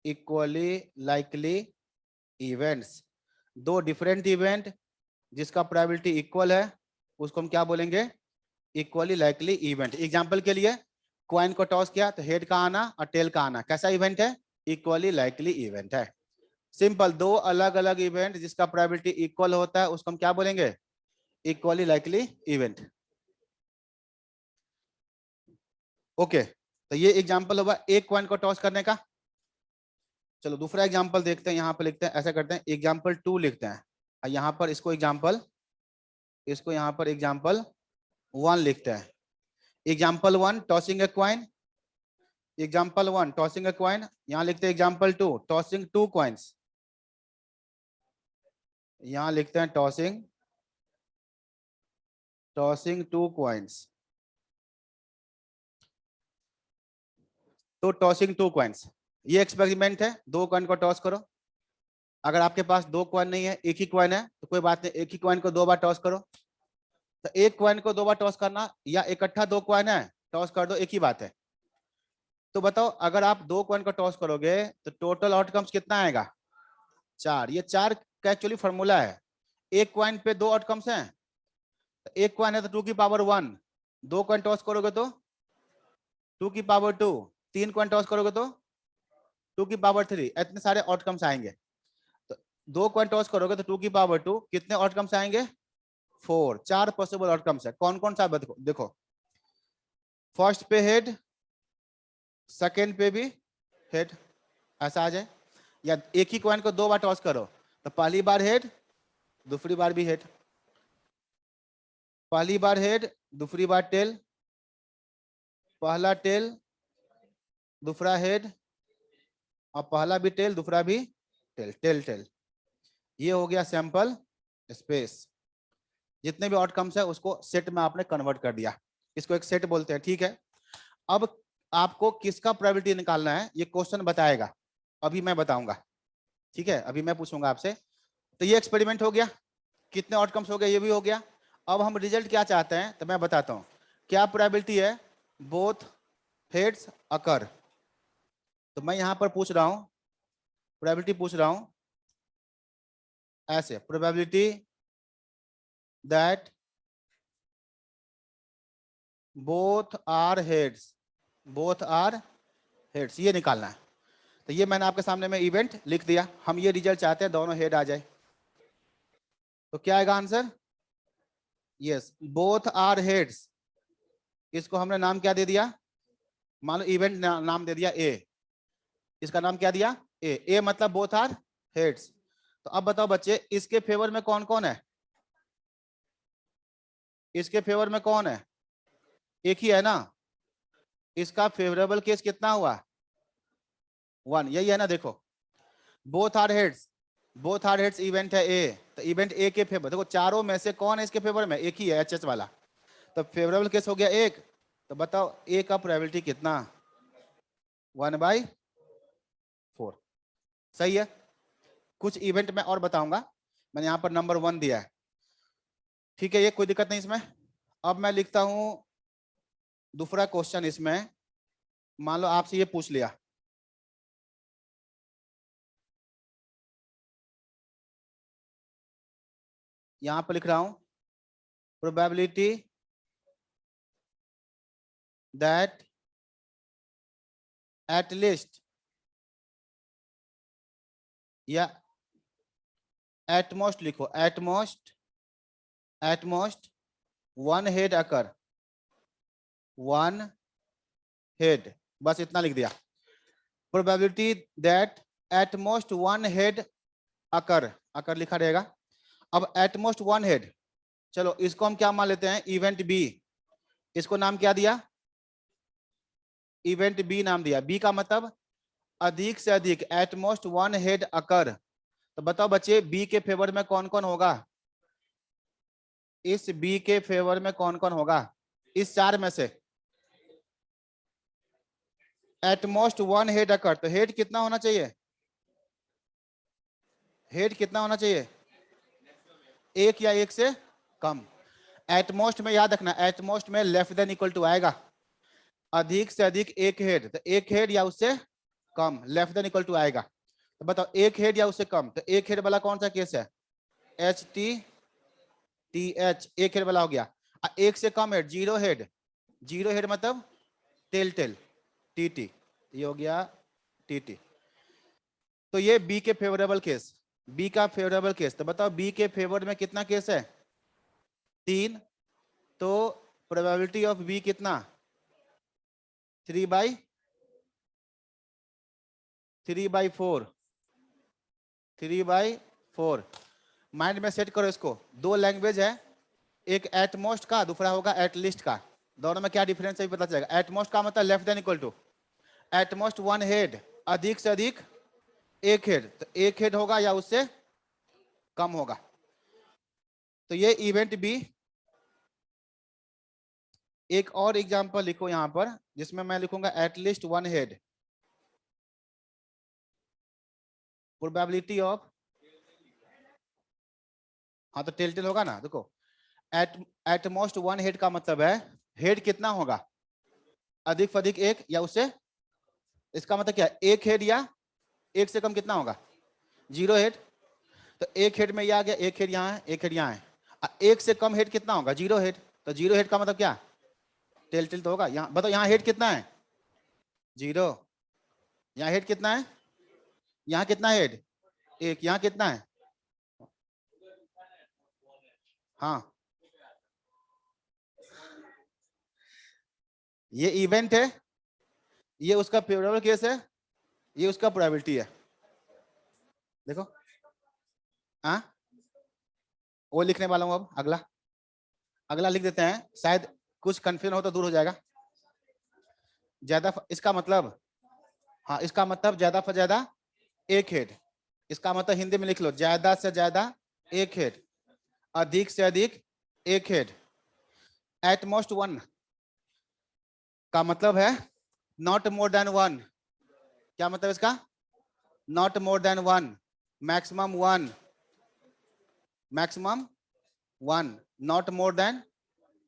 equally likely events। दो डिफरेंट इवेंट जिसका प्रोबेबिलिटी इक्वल है उसको हम क्या बोलेंगे, इक्वली लाइकली इवेंट। एग्जांपल के लिए क्वाइन को टॉस किया तो हेड का आना और टेल का आना कैसा इवेंट है, इक्वली लाइकली इवेंट है। सिंपल, दो अलग अलग इवेंट जिसका प्रोबेबिलिटी इक्वल होता है उसको हम क्या बोलेंगे, इक्वली लाइकली इवेंट। ओके, तो ये एग्जांपल होगा एक क्वाइन को टॉस करने का। चलो दूसरा एग्जांपल देखते हैं, यहाँ पर लिखते हैं, ऐसा करते हैं, एग्जांपल 2 लिखते हैं, और यहाँ पर इसको एग्जांपल, इसको यहाँ पर एग्जांपल 1 लिखते हैं। एग्जांपल 1 टॉसिंग ए क्वाइन, एग्जांपल 1 टॉसिंग ए क्वाइन, यहाँ लिखते हैं एग्जांपल 2 टॉसिंग 2 क्वाइंस, यहाँ लिखते हैं टॉसिंग, टॉसिंग 2 क्वाइंस। तो टॉसिंग 2 क्वाइंस, ये एक्सपेरिमेंट है, दो कॉइन को टॉस करो। अगर आपके पास दो कॉइन नहीं है, एक ही कॉइन है, तो कोई बात नहीं, एक ही कॉइन को 2 बार टॉस करो। तो एक कॉइन को 2 बार टॉस करना या इकट्ठा 2 कॉइन है टॉस कर दो, एक ही बात है। तो बताओ अगर आप 2 कॉइन को टॉस करोगे तो टोटल आउटकम्स कितना आएगा, 4। ये 4 का एक्चुअली फॉर्मूला है, एक कॉइन पे 2 आउटकम्स हैं, तो एक कॉइन है तो 2 की पावर 1, 2 कॉइन टॉस करोगे तो 2 की पावर 2, 3 कॉइन टॉस करोगे तो 2 की पावर 3, इतने सारे आउटकम्स आएंगे। तो 2 कॉइन टॉस करोगे तो 2 की पावर 2, कितने आउटकम्स आएंगे, 4, 4 पॉसिबल आउटकम्स है। कौन कौन सा देखो, देखो फर्स्ट पे हेड, सेकेंड पे भी हेड, ऐसा आ जाए, या एक ही कॉइन को 2 बार टॉस करो तो पहली बार हेड, दूसरी बार भी हेड, पहली बार हेड, दूसरी बार टेल, पहला टेल, दूसरा हेड, और पहला भी टेल, दूसरा भी टेल, टेल टेल। ये हो गया सैंपल स्पेस, जितने भी आउटकम्स है उसको सेट में आपने कन्वर्ट कर दिया, इसको एक सेट बोलते हैं, ठीक है। अब आपको किसका प्रोबेबिलिटी निकालना है ये क्वेश्चन बताएगा, अभी मैं बताऊंगा, ठीक है, अभी मैं पूछूंगा आपसे। तो ये एक्सपेरिमेंट हो गया, कितने आउटकम्स हो गए ये भी हो गया। अब हम रिजल्ट क्या चाहते हैं तो मैं बताता हूं, क्या प्रोबेबिलिटी है बोथ हेड्स अकर। तो मैं यहां पर पूछ रहा हूं, प्रोबेबिलिटी पूछ रहा हूं ऐसे, probability that both are heads, both are heads, ये निकालना है। तो ये मैंने आपके सामने में इवेंट लिख दिया, हम ये रिजल्ट चाहते हैं दोनों हेड आ जाए। तो क्या आएगा answer? Yes, both are heads. इसको हमने नाम क्या दे दिया? मान लो इवेंट नाम दे दिया ए, इसका नाम क्या दिया? ए। ए मतलब बोथ आर हेड्स। तो अब बताओ बच्चे, इसके फेवर में कौन कौन है? इसके फेवर में कौन है? एक ही है ना। इसका फेवरेबल केस कितना हुआ? 1, यही है ना। देखो, both are heads, both are heads event है ए, तो इवेंट ए के फेवर, देखो चारों में से कौन है इसके फेवर में? एक ही है, एच वाला। तो फेवरेबल केस हो गया एक। तो बताओ ए का प्रोबेबिलिटी कितना? 1/4। सही है। कुछ इवेंट में और बताऊंगा, मैंने यहां पर नंबर 1 दिया है, ठीक है, ये कोई दिक्कत नहीं इसमें। अब मैं लिखता हूं दूसरा क्वेश्चन इसमें। मान लो आपसे ये पूछ लिया, यहां पर लिख रहा हूं प्रोबेबिलिटी दैट एट लीस्ट या एटमोस्ट, लिखो एटमोस्ट, एटमोस्ट 1 हेड अकर, 1 हेड, बस इतना लिख दिया। प्रोबेबिलिटी दैट एटमोस्ट 1 हेड अकर, अकर लिखा रहेगा। अब एटमोस्ट 1 हेड, चलो इसको हम क्या मान लेते हैं? Event B. इसको नाम क्या दिया? इवेंट बी नाम दिया। बी का मतलब अधिक से अधिक, एटमोस्ट 1 हेड अकर। तो बताओ बच्चे, बी के फेवर में कौन कौन होगा? इस बी के फेवर में कौन कौन होगा इस 4 में से? एटमोस्ट 1 हेड अकर, तो हेड कितना होना चाहिए? हेड कितना होना चाहिए? एक या एक से कम। एटमोस्ट में याद रखना, एटमोस्ट में लेस देन इक्वल टू आएगा। अधिक से अधिक एक हेड, तो एक हेड या उससे कम, लेस देन इक्वल टू आएगा। तो बताओ एक हेड या उससे कम, तो एक हेड वाला कौन सा केस है? एच टी टी एच, एक हेड वाला हो गया। एक से कम head, zero head, zero head मतलब टेल टेल, टी टी, ये हो गया टी टी। तो ये बी के फेवरेबल केस, बी का फेवरेबल केस। तो बताओ बी के फेवर में कितना केस है? 3। तो प्रोबेबिलिटी ऑफ बी कितना? 3/4, 3/4। माइंड में सेट करो इसको। दो लैंग्वेज है, एक एटमोस्ट का, दूसरा होगा एटलीस्ट का। दोनों में क्या डिफरेंस है पता चलेगा। एटमोस्ट का मतलब less than equal to, at most 1 head, अधिक से अधिक एक हेड, तो एक हेड होगा या उससे कम होगा। तो ये इवेंट बी। एक और एग्जांपल लिखो यहां पर, जिसमें मैं लिखूंगा एटलीस्ट 1 हेड, प्रोबेबिलिटी ऑफ, हाँ तो टेल टेल होगा ना। देखो एटमोस्ट 1 हेड का मतलब है हेड कितना होगा? अधिक से अधिक एक या उससे, इसका मतलब क्या? एक हेड या एक से कम कितना होगा? Zero head. तो एक हेड में ये आ गया, एक हेड यहाँ है, एक हेड यहाँ है। एक से कम हेड कितना होगा? Zero head. तो जीरो हेड का मतलब क्या? टेल टेल तो होगा। यहाँ बताओ, यहाँ हेड कितना है? जीरो। यहाँ हेड कितना है? यहाँ कितना हेड? एक। यहाँ कितना है? हाँ, ये इवेंट है, ये उसका फेवरेबल केस है, ये उसका प्रोबेबिलिटी है। देखो, हाँ, वो लिखने वाला हूं। अब अगला, अगला लिख देते हैं, शायद कुछ कंफ्यूजन हो तो दूर हो जाएगा। ज्यादा इसका मतलब, हाँ इसका मतलब ज्यादा से ज्यादा एक हेड। इसका मतलब हिंदी में लिख लो, ज्यादा से ज्यादा एक हेड, अधिक से अधिक एक हेड। एटमोस्ट 1 का मतलब है नॉट मोर देन 1। क्या मतलब इसका? Not more than 1, maximum 1, maximum 1, not more than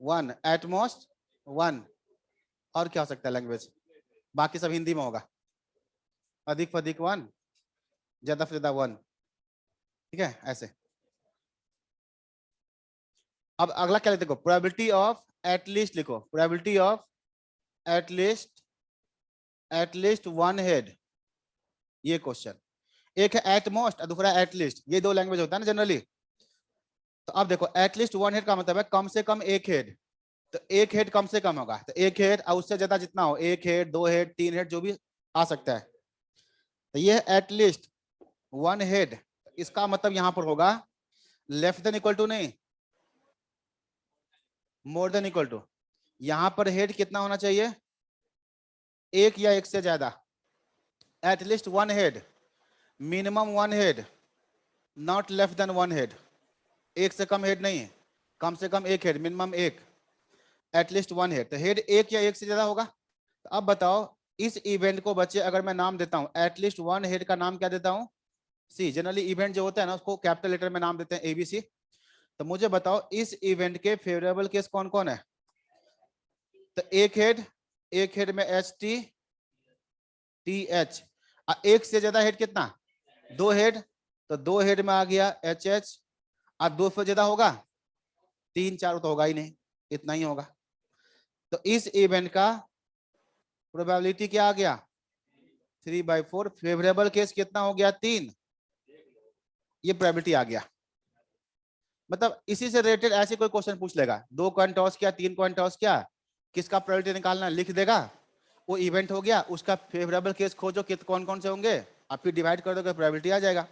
1, at most 1। और क्या हो सकता है लैंग्वेज? बाकी सब हिंदी में होगा। अधिक से अधिक 1, ज्यादा से ज्यादा 1, ठीक है ऐसे। अब अगला क्या लिखो, प्रोबेबिलिटी ऑफ एटलीस्ट लिखो, probability of at least one head, ये क्वेश्चन। एक है एट मोस्ट और दूसरा एटलीस्ट, ये दो लैंग्वेज होता है ना जनरली। तो अब देखो एटलीस्ट वन हेड का मतलब है कम से कम एक हेड, तो एक हेड कम से कम होगा, तो एक हेड और उससे ज्यादा जितना हो, एक हेड, दो हेड, तीन हेड, जो भी आ सकता है। तो ये एटलीस्ट वन हेड, इसका मतलब यहां पर होगा लेस देन इक्वल टू नहीं, मोर देन इक्वल टू। यहां पर हेड कितना होना चाहिए, एक या एक से ज्यादा। At least one head, minimum one head, not less than one head, एक से कम हेड नहीं है, कम से कम एक हेड, मिनिमम एक, एटलीस्ट वन हेड। तो हेड एक या एक से ज्यादा होगा। तो अब बताओ इस इवेंट को बच्चे अगर मैं नाम देता हूं, एटलीस्ट वन हेड का नाम क्या देता हूं, सी। जनरली इवेंट जो होता है ना उसको कैपिटल लेटर में नाम देते हैं एबीसी। तो मुझे बताओ इस इवेंट के फेवरेबल केस कौन कौन है। तो एक हेड में एच टी टी एच, एक से ज्यादा हेड कितना, दो हेड, तो दो हेड में आ गया एच एच, और दो से ज्यादा होगा, तीन चार तो होगा ही नहीं, इतना ही होगा। तो इस इवेंट का प्रोबेबिलिटी क्या आ गया, 3/4। फेवरेबल केस कितना हो गया, 3, ये प्रोबेबिलिटी आ गया। मतलब इसी से रिलेटेड ऐसे कोई क्वेश्चन पूछ लेगा, 2 कॉइन टॉस किया, 3 कॉइन टॉस किया, किसका प्रोबेबिलिटी निकालना लिख देगा, वो इवेंट हो गया, उसका फेवरेबल केस खोजो कि कौन कौन से होंगे, आप फिर डिवाइड कर दोगे, प्रोबेबिलिटी आ जाएगा।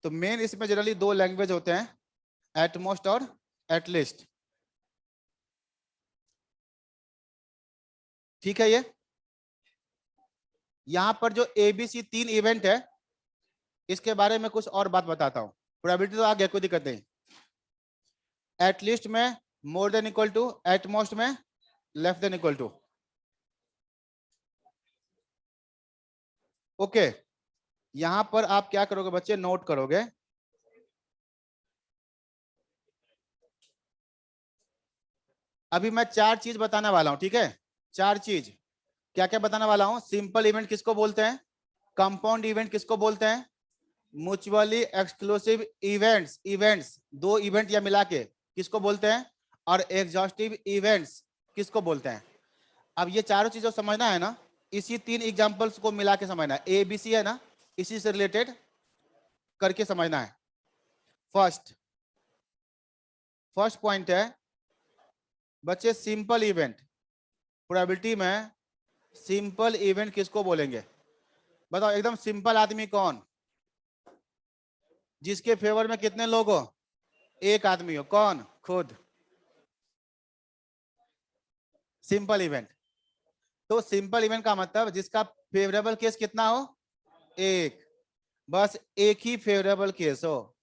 तो मेन इसमें जनरली दो लैंग्वेज होते हैं, एटमोस्ट और एटलीस्ट। ठीक है, ये यहां पर जो एबीसी 3 इवेंट है, इसके बारे में कुछ और बात बताता हूं। प्रोबेबिलिटी तो आ गया, कोई दिक्कत नहीं। एटलीस्ट में more than equal to, at most में less than equal to. Okay, यहां पर आप क्या करोगे बच्चे, नोट करोगे। अभी मैं 4 चीज बताने वाला हूं, ठीक है। 4 चीज, क्या क्या बताने वाला हूं। सिंपल इवेंट किसको बोलते हैं, कंपाउंड इवेंट किसको बोलते हैं, म्यूचुअली एक्सक्लूसिव इवेंट्स, इवेंट्स दो इवेंट या मिला के किसको बोलते हैं, और एग्जॉस्टिव इवेंट्स किसको बोलते हैं। अब ये चारों चीजों समझना है ना, इसी 3 एग्जांपल्स को मिला के समझना है, ए बी सी है ना, इसी से रिलेटेड करके समझना है। फर्स्ट पॉइंट है बच्चे, सिंपल इवेंट। प्रोबेबिलिटी में सिंपल इवेंट किसको बोलेंगे, बताओ। एकदम सिंपल आदमी कौन, जिसके फेवर में कितने लोग हो, एक आदमी हो, कौन, खुद। सिंपल इवेंट, तो सिंपल इवेंट का मतलब जिसका फेवरेबल केस कितना हो, एक, बस एक ही फेवरेबल केस हो।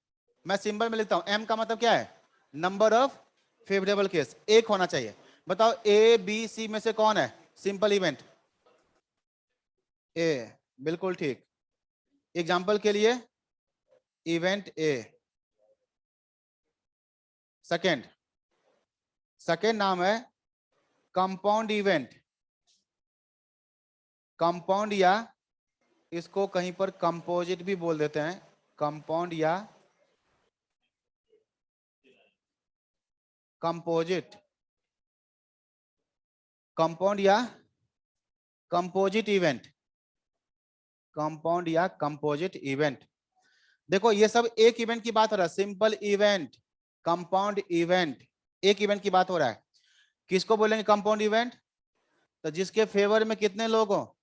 मैं सिंबल में लिखता हूं, एम का मतलब क्या है, नंबर ऑफ फेवरेबल केस, एक होना चाहिए। बताओ ए बी सी में से कौन है सिंपल इवेंट, ए, बिल्कुल ठीक। एग्जाम्पल के लिए इवेंट ए। सेकेंड, सेकेंड नाम है कंपाउंड इवेंट। कंपाउंड या इसको कहीं पर कंपोजिट भी बोल देते हैं, कंपाउंड या कंपोजिट, कंपाउंड या कंपोजिट इवेंट, कंपाउंड या कंपोजिट इवेंट। देखो ये सब एक इवेंट की बात हो रहा है, सिंपल इवेंट, कंपाउंड इवेंट, एक इवेंट की बात हो रहा है। किसको बोलेंगे कंपाउंड इवेंट, तो जिसके फेवर में कितने लोग हो,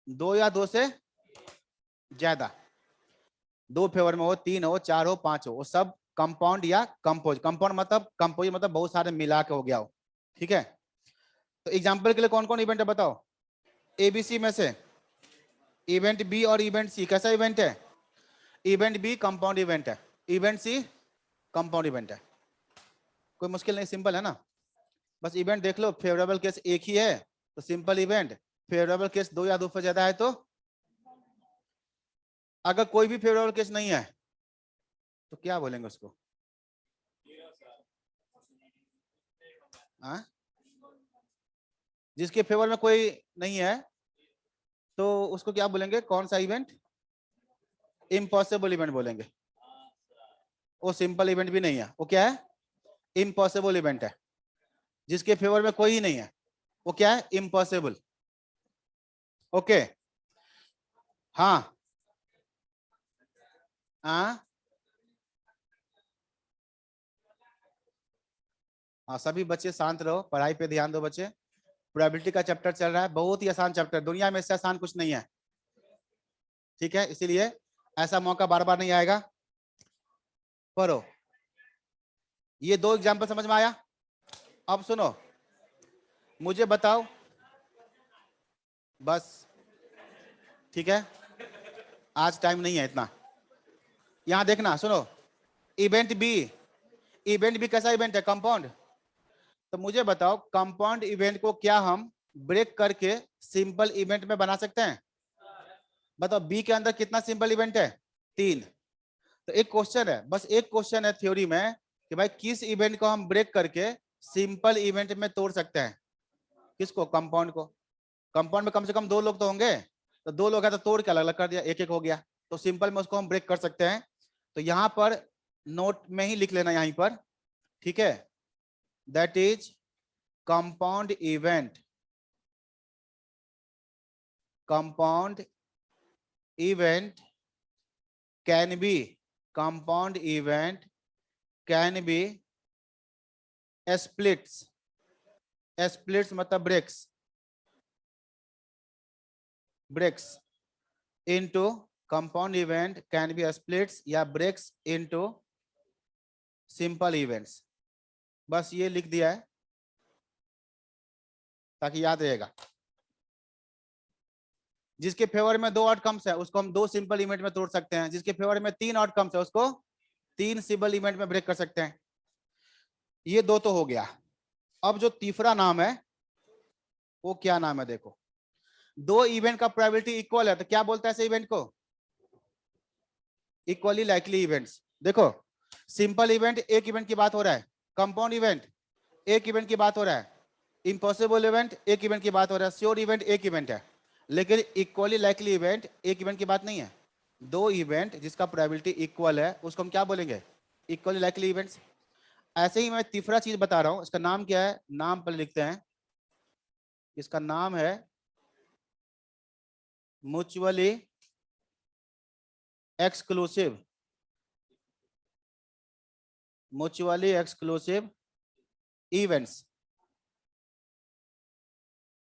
दो या दो से ज्यादा, दो फेवर में हो, तीन हो, चार हो, पांच हो, वो सब कंपाउंड या कंपोज। कंपाउंड मतलब, कंपोज मतलब बहुत सारे मिला के हो गया हो, ठीक है। तो एग्जांपल के लिए कौन कौन इवेंट है बताओ, एबीसी में से इवेंट बी और इवेंट सी कैसा इवेंट है, इवेंट बी कंपाउंड इवेंट है, इवेंट सी कंपाउंड इवेंट है। कोई मुश्किल नहीं, सिंपल है ना। बस इवेंट देख लो, फेवरेबल केस एक ही है तो सिंपल इवेंट, फेवरेबल केस दो या दो से ज्यादा है तो, अगर कोई भी फेवरेबल केस नहीं है तो क्या बोलेंगे उसको, हाँ? जिसके फेवर में कोई नहीं है तो उसको क्या बोलेंगे, कौन सा इवेंट, इम्पॉसिबल इवेंट बोलेंगे। वो सिंपल इवेंट भी नहीं है। वो क्या है? इम्पॉसिबल इवेंट है, जिसके फेवर में कोई ही नहीं है। वो क्या है? इम्पॉसिबल। ओके। हाँ हाँ हाँ, सभी बच्चे शांत रहो, पढ़ाई पे ध्यान दो बच्चे। प्रोबेबिलिटी का चैप्टर चल रहा है, बहुत ही आसान चैप्टर, दुनिया में इससे आसान कुछ नहीं है। ठीक है, इसीलिए ऐसा मौका बार बार नहीं आएगा। पढ़ो। ये दो एग्जाम्पल समझ में आया? अब सुनो, मुझे बताओ बस। ठीक है, आज टाइम नहीं है इतना। यहां देखना, सुनो। इवेंट बी, इवेंट बी कैसा इवेंट है? कंपाउंड। तो मुझे बताओ, कंपाउंड इवेंट को क्या हम ब्रेक करके सिंपल इवेंट में बना सकते हैं? बताओ, बी के अंदर कितना सिंपल इवेंट है? 3। तो एक क्वेश्चन है, बस एक क्वेश्चन है थ्योरी में कि भाई किस इवेंट को हम ब्रेक करके सिंपल इवेंट में तोड़ सकते हैं? किसको? कंपाउंड को। कंपाउंड में कम से कम 2 लोग तो होंगे, तो 2 लोग है तो तोड़ के अलग अलग कर दिया, एक एक हो गया। तो सिंपल में उसको हम ब्रेक कर सकते हैं। तो यहां पर नोट में ही लिख लेना यहीं पर। ठीक है, that is compound event. Compound event can be, compound event can be splits. Splits मतलब breaks, breaks into compound event can be splits या breaks into simple events। बस ये लिख दिया है ताकि याद रहेगा। जिसके फेवर में 2 आउटकम्स है उसको हम 2 सिंपल इवेंट में तोड़ सकते हैं, जिसके फेवर में 3 आउटकम्स है उसको 3 सिंपल इवेंट में ब्रेक कर सकते हैं। ये 2 तो हो गया। अब जो तीसरा नाम है वो क्या नाम है? देखो, 2 इवेंट का प्रोबेबिलिटी इक्वल है तो क्या बोलता है ऐसे इवेंट को? Equally likely events. देखो, सिंपल इवेंट एक इवेंट की बात हो रहा है, कंपाउंड इवेंट एक इवेंट की बात हो रहा है, इम्पॉसिबल इवेंट एक इवेंट की बात हो रहा है, श्योर इवेंट एक इवेंट है। लेकिन इक्वली लाइकली इवेंट एक इवेंट की बात नहीं है। 2 इवेंट जिसका प्रोबेबिलिटी इक्वल है उसको हम क्या बोलेंगे? Equally likely events. ऐसे ही मैं तीसरा चीज बता रहा हूं, इसका नाम क्या है? नाम पर लिखते हैं, इसका नाम है mutually exclusive. Mutually exclusive events.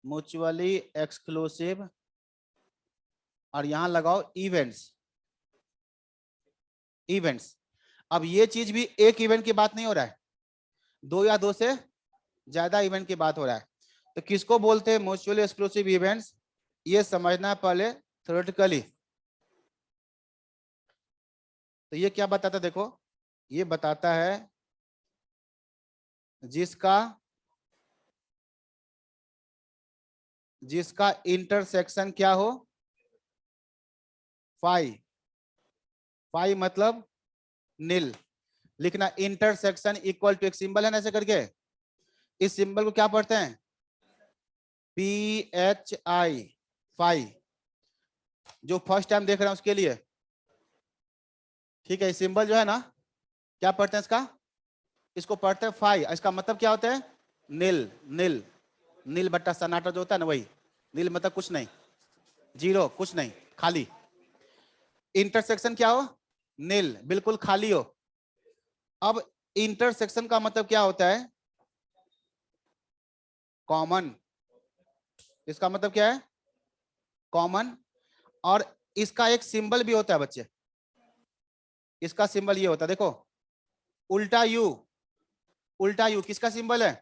Mutually exclusive और यहां लगाओ इवेंट्स। इवेंट्स। अब ये चीज भी एक इवेंट की बात नहीं हो रहा है, 2 या 2 से ज्यादा इवेंट की बात हो रहा है। तो किसको बोलते हैं म्यूचुअली एक्सक्लूसिव इवेंट्स? ये समझना पहले थ्योरेटिकली। तो ये क्या बताता है? देखो, ये बताता है जिसका जिसका इंटरसेक्शन क्या हो? फाई। फाई मतलब नील। लिखना इंटरसेक्शन इक्वल टू, एक सिंबल है ना ऐसे करके, इस सिंबल को क्या पढ़ते हैं? PHI, phi. जो फर्स्ट टाइम देख रहे हैं उसके लिए, ठीक है, सिंबल जो है ना, क्या पढ़ते हैं इसका? इसको पढ़ते हैं फाई। इसका मतलब क्या होता है? नील। नील, नील बट्टा सन्नाटा जो होता है ना, वही नील मतलब कुछ नहीं, जीरो, कुछ नहीं, खाली। इंटरसेक्शन क्या हो? नील, बिल्कुल खाली हो। अब इंटरसेक्शन का मतलब क्या होता है? कॉमन। इसका मतलब क्या है? कॉमन। और इसका एक सिंबल भी होता है बच्चे, इसका सिंबल ये होता है, देखो, उल्टा यू। उल्टा यू किसका सिंबल है?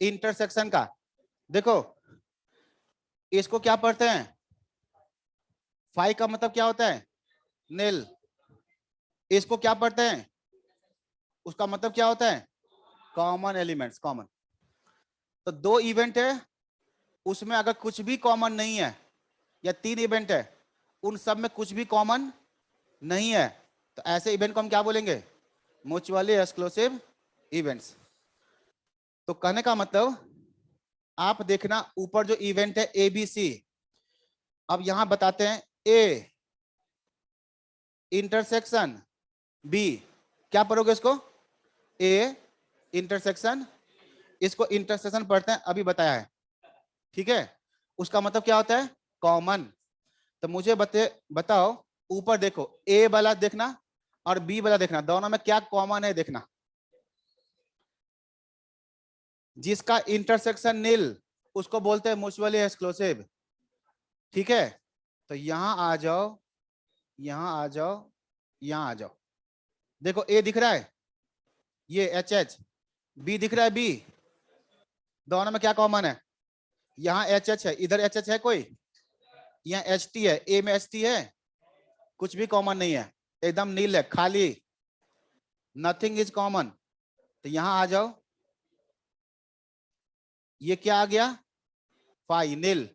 इंटरसेक्शन का। देखो, इसको क्या पढ़ते हैं? फाई का मतलब क्या होता है? नील। इसको क्या पढ़ते हैं? उसका मतलब क्या होता है? Common elements, common. तो 2 इवेंट है, उसमें अगर कुछ भी कॉमन नहीं है, या 3 इवेंट है उन सब में कुछ भी कॉमन नहीं है, तो ऐसे इवेंट को हम क्या बोलेंगे? Mutually exclusive events. तो कहने का मतलब, आप देखना ऊपर जो इवेंट है ABC, अब यहां बताते हैं A इंटरसेक्शन B, क्या पढ़ोगे इसको? ए इंटरसेक्शन, इसको इंटरसेक्शन पढ़ते हैं, अभी बताया है, ठीक है। उसका मतलब क्या होता है? कॉमन। तो मुझे बताओ, ऊपर देखो, ए वाला देखना और बी वाला देखना, दोनों में क्या कॉमन है देखना। जिसका इंटरसेक्शन नील उसको बोलते हैं म्यूचुअली एक्सक्लूसिव, ठीक है। तो यहां आ जाओ, यहां आ जाओ, यहां आ जाओ, देखो ए दिख रहा है, ये एच एच, बी दिख रहा है बी, दोनों में क्या कॉमन है? यहाँ एच एच है, इधर एच एच है कोई, यहाँ एच टी है, ए में एच टी है, कुछ भी कॉमन नहीं है, एकदम नील है खाली, नथिंग इज कॉमन। तो यहां आ जाओ, ये क्या आ गया? फाइनल।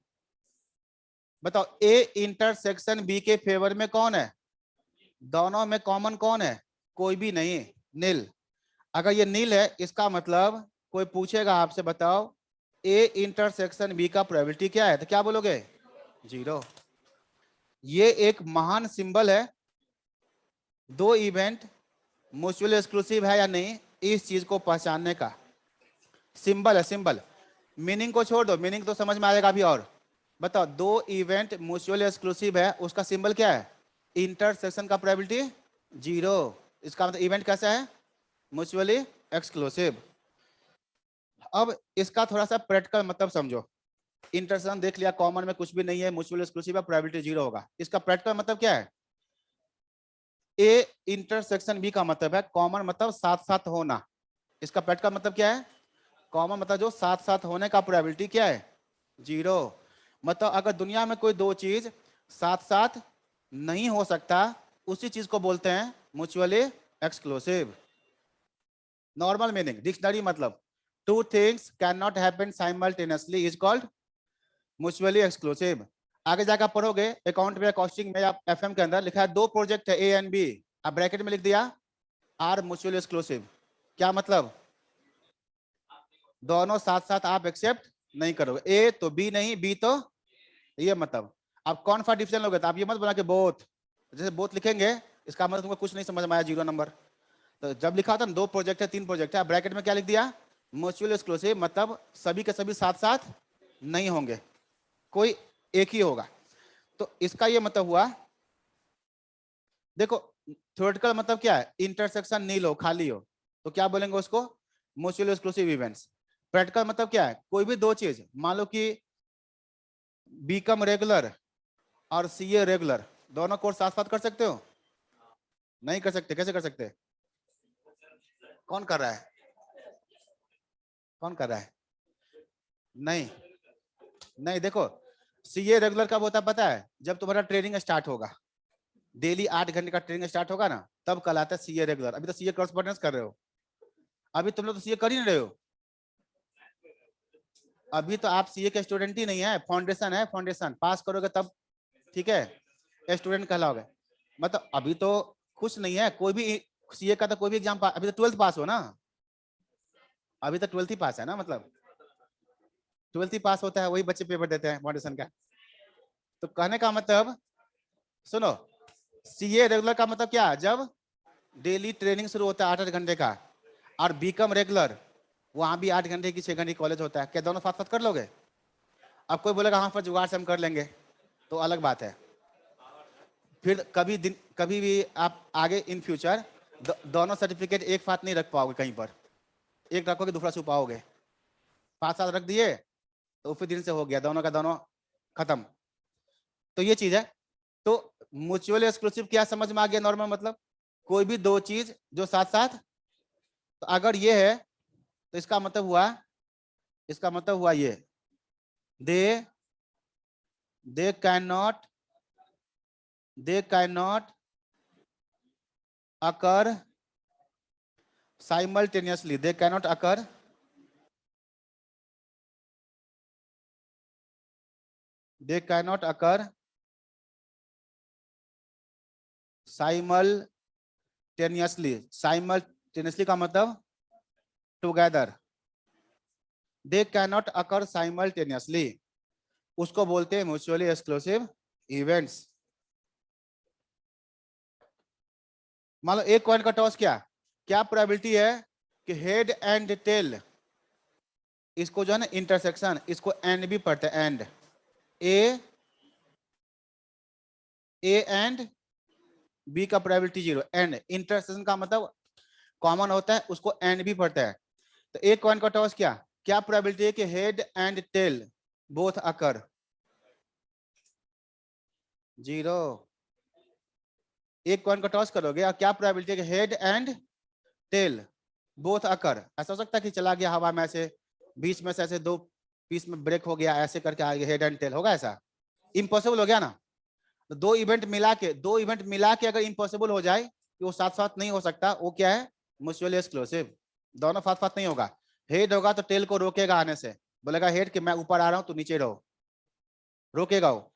बताओ ए इंटरसेक्शन बी के फेवर में कौन है? दोनों में कॉमन कौन है? कोई भी नहीं, नील। अगर ये नील है इसका मतलब कोई पूछेगा आपसे, बताओ ए इंटरसेक्शन बी का प्रोबेबिलिटी क्या है, तो क्या बोलोगे? 0। ये एक महान सिंबल है, दो इवेंट म्यूचुअली एक्सक्लूसिव है या नहीं, इस चीज को पहचानने का सिंबल है, सिंबल। मीनिंग को छोड़ दो, मीनिंग तो समझ में आएगा अभी। और बताओ, दो इवेंट म्यूचुअली एक्सक्लूसिव है, उसका सिंबल क्या है? इंटरसेक्शन का प्रोबेबिलिटी 0। इसका मतलब इवेंट कैसा है? Mutually exclusive. अब इसका थोड़ा सा प्रैक्टिकल मतलब समझो। इंटरसेक्शन देख लिया, कॉमन में कुछ भी नहीं है, म्यूचुअली एक्सक्लूसिव है, प्रोबेबिलिटी 0 होगा। इसका प्रैक्टिकल मतलब क्या है? ए इंटरसेक्शन बी का मतलब है कॉमन मतलब साथ साथ होना। इसका प्रैक्टिकल मतलब क्या है? कॉमन मतलब जो साथ साथ होने का प्रोबेबिलिटी क्या है? 0। मतलब अगर दुनिया में कोई दो चीज साथ साथ नहीं हो सकता, उसी चीज को बोलते हैं mutually exclusive. Normal meaning, dictionary मतलब, two things can not happen simultaneously is called mutually exclusive. आगे जाकर पढ़ोगे अकाउंट में, कॉस्टिंग में, आप एफएम के अंदर लिखा है दो प्रोजेक्ट है ए एंड बी, आप ब्रैकेट में लिख दिया आर म्यूचुअली एक्सक्लूसिव। क्या मतलब? दोनों साथ साथ आप एक्सेप्ट नहीं करोगे, ए तो बी नहीं, बी तो ये मतलब। आप कौन सा डिफरेंस लोगे? तो आप ये मत बना के बोथ, जैसे बोथ लिखेंगे इसका मतलब तुमको कुछ नहीं समझ में आया, 0 नंबर। तो जब लिखा होता ना दो प्रोजेक्ट है, तीन प्रोजेक्ट है, ब्रैकेट में क्या लिख दिया? म्यूचुअल एक्सक्लूसिव, मतलब सभी के सभी साथ साथ नहीं होंगे, कोई एक ही होगा। तो इसका ये मतलब हुआ, देखो थ्योरेटिकल मतलब क्या है? इंटरसेक्शन नील हो, खाली हो, तो क्या बोलेंगे उसको? Mutual exclusive events. प्रैक्टिकल मतलब क्या है? कोई भी दो चीज, मान लो कि बीकॉम रेगुलर और सीए रेगुलर, दोनों कोर्स साथ साथ कर सकते हो? नहीं कर सकते। कैसे कर सकते? कौन कर रहा है? कौन कर रहा है? नहीं, नहीं, देखो सीए रेगुलर कब होता है पता है? जब तुम्हारा ट्रेनिंग स्टार्ट होगा, डेली 8 घंटे का ट्रेनिंग स्टार्ट होगा ना, तब कल आता है सीए रेगुलर। अभी तो सीए कॉरेस्पॉन्डेंस कर रहे हो, अभी तुम लोग तो सीए कर ही नहीं रहे हो, अभी तो आप सीए के स्टूडेंट ही नहीं है, फाउंडेशन है, फाउंडेशन पास करोगे तब ठीक है स्टूडेंट कहलाओगे। मतलब अभी तो कुछ नहीं है, कोई भी सीए का तो कोई भी एग्जाम, अभी तो 12th पास हो ना, अभी तो 12th ही पास है ना, मतलब 12th ही पास होता है, वही बच्चे पेपर देते हैं फाउंडेशन का। तो कहने का मतलब सुनो, सीए रेगुलर का मतलब क्या? जब डेली ट्रेनिंग शुरू होता है 8-8 घंटे का, और बीकॉम रेगुलर वहां भी 8 घंटे की 6 घंटे कॉलेज होता है, क्या दोनों साथ साथ कर लोगे? अब कोई बोलेगा हाँ पर जुगाड़ से हम कर लेंगे, तो अलग बात है। फिर कभी भी आप आगे इन फ्यूचर दोनों सर्टिफिकेट एक साथ नहीं रख पाओगे, कहीं पर एक रखोगे दूसरा छुपाओगे, साथ साथ रख दिए तो फिर दिन से हो गया, दोनों का दोनों खत्म। तो ये चीज है। तो म्यूचुअल एक्सक्लूसिव क्या समझ में आ गया? नॉर्मल मतलब कोई भी दो चीज जो साथ साथ, तो अगर ये है तो इसका मतलब हुआ, इसका मतलब हुआ ये, they they can not, they can not occur simultaneously, they cannot occur they cannot occur simultaneously, simultaneously का मतलब together, they cannot occur simultaneously, उसको बोलते हैं म्यूचुअली एक्सक्लूसिव इवेंट्स। मान लो एक कॉइन का टॉस क्या, क्या प्रोबेबिलिटी है कि हेड एंड टेल, इसको जो है ना इंटरसेक्शन, इसको एंड भी पढ़ते हैं, एंड ए एंड बी का प्रोबेबिलिटी 0, एंड इंटरसेक्शन का मतलब कॉमन होता है, उसको एंड भी पढ़ता है। तो एक कॉइन का टॉस क्या क्या प्रोबेबिलिटी है कि हेड एंड टेल बोथ अकर? 0। एक कॉइन का टॉस करोगे और क्या प्रोबेबिलिटी है कि हेड एंड टेल बोथ अकर? ऐसा हो सकता है कि चला गया हवा में ऐसे, बीच में से ऐसे दो पीस में ब्रेक हो गया, ऐसे करके आ गया हेड एंड टेल, होगा ऐसा? इम्पॉसिबल हो गया ना। तो दो इवेंट मिला के अगर इम्पॉसिबल हो जाए कि वो साथ साथ नहीं हो सकता, वो क्या है? Mutually exclusive. दोनों साथ साथ नहीं होगा। हेड होगा तो टेल को रोकेगा आने से, बोलेगा हेड कि मैं ऊपर आ रहा हूं तू नीचे रहो, रोकेगा वो।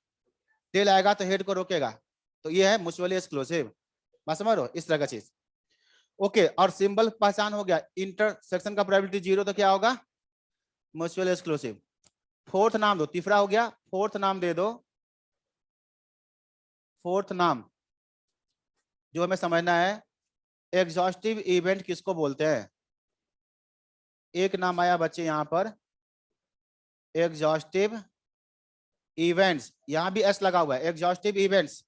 टेल आएगा तो हेड को रोकेगा, तो ये है म्यूचुअली एक्सक्लूसिव। बात समझ रहे हो? इस तरह का चीज। ओके, और सिंबल पहचान हो गया। इंटरसेक्शन का प्रोबेबिलिटी 0 तो क्या होगा? Mutually exclusive. फोर्थ नाम दो, तीसरा हो गया, फोर्थ नाम दे दो। फोर्थ नाम जो हमें समझना है, एग्जॉस्टिव इवेंट किसको बोलते हैं? एक नाम आया बच्चे यहां पर, एग्जॉस्टिव इवेंट्स, यहां भी एस लगा हुआ है, एग्जॉस्टिव इवेंट्स।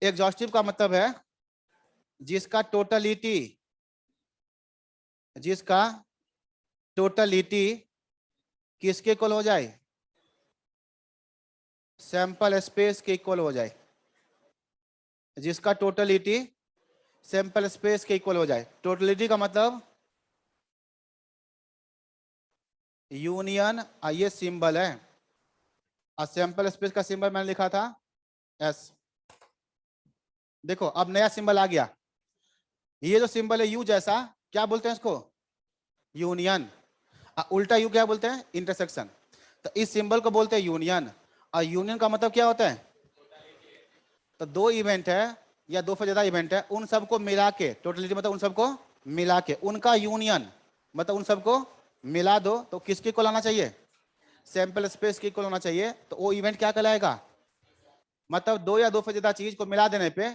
एग्जॉस्टिव का मतलब है जिसका टोटलिटी किसके इक्वल हो जाए? सैंपल स्पेस के इक्वल हो जाए। जिसका टोटलिटी सैंपल स्पेस के इक्वल हो जाए। टोटलिटी का मतलब यूनियन, ये सिंबल है, और सैंपल स्पेस का सिंबल मैंने लिखा था एस। देखो अब नया सिंबल आ गया, ये जो सिंबल है यू जैसा, क्या बोलते हैं इसको? यूनियन। उल्टा यू क्या बोलते हैं? इंटरसेक्शन। तो इस सिंबल को बोलते हैं यूनियन, और यूनियन का मतलब क्या होता है? तो दो इवेंट है या दो से ज्यादा इवेंट है, उन सबको मिला के, टोटलिटी मतलब उन सबको मिला के, उनका यूनियन मतलब उन सबको मिला दो, तो किसके को लाना चाहिए? सैंपल स्पेस की इक्वल होना चाहिए। तो वो इवेंट क्या कहलाएगा? मतलब दो या दो से ज्यादा चीज को मिला देने पे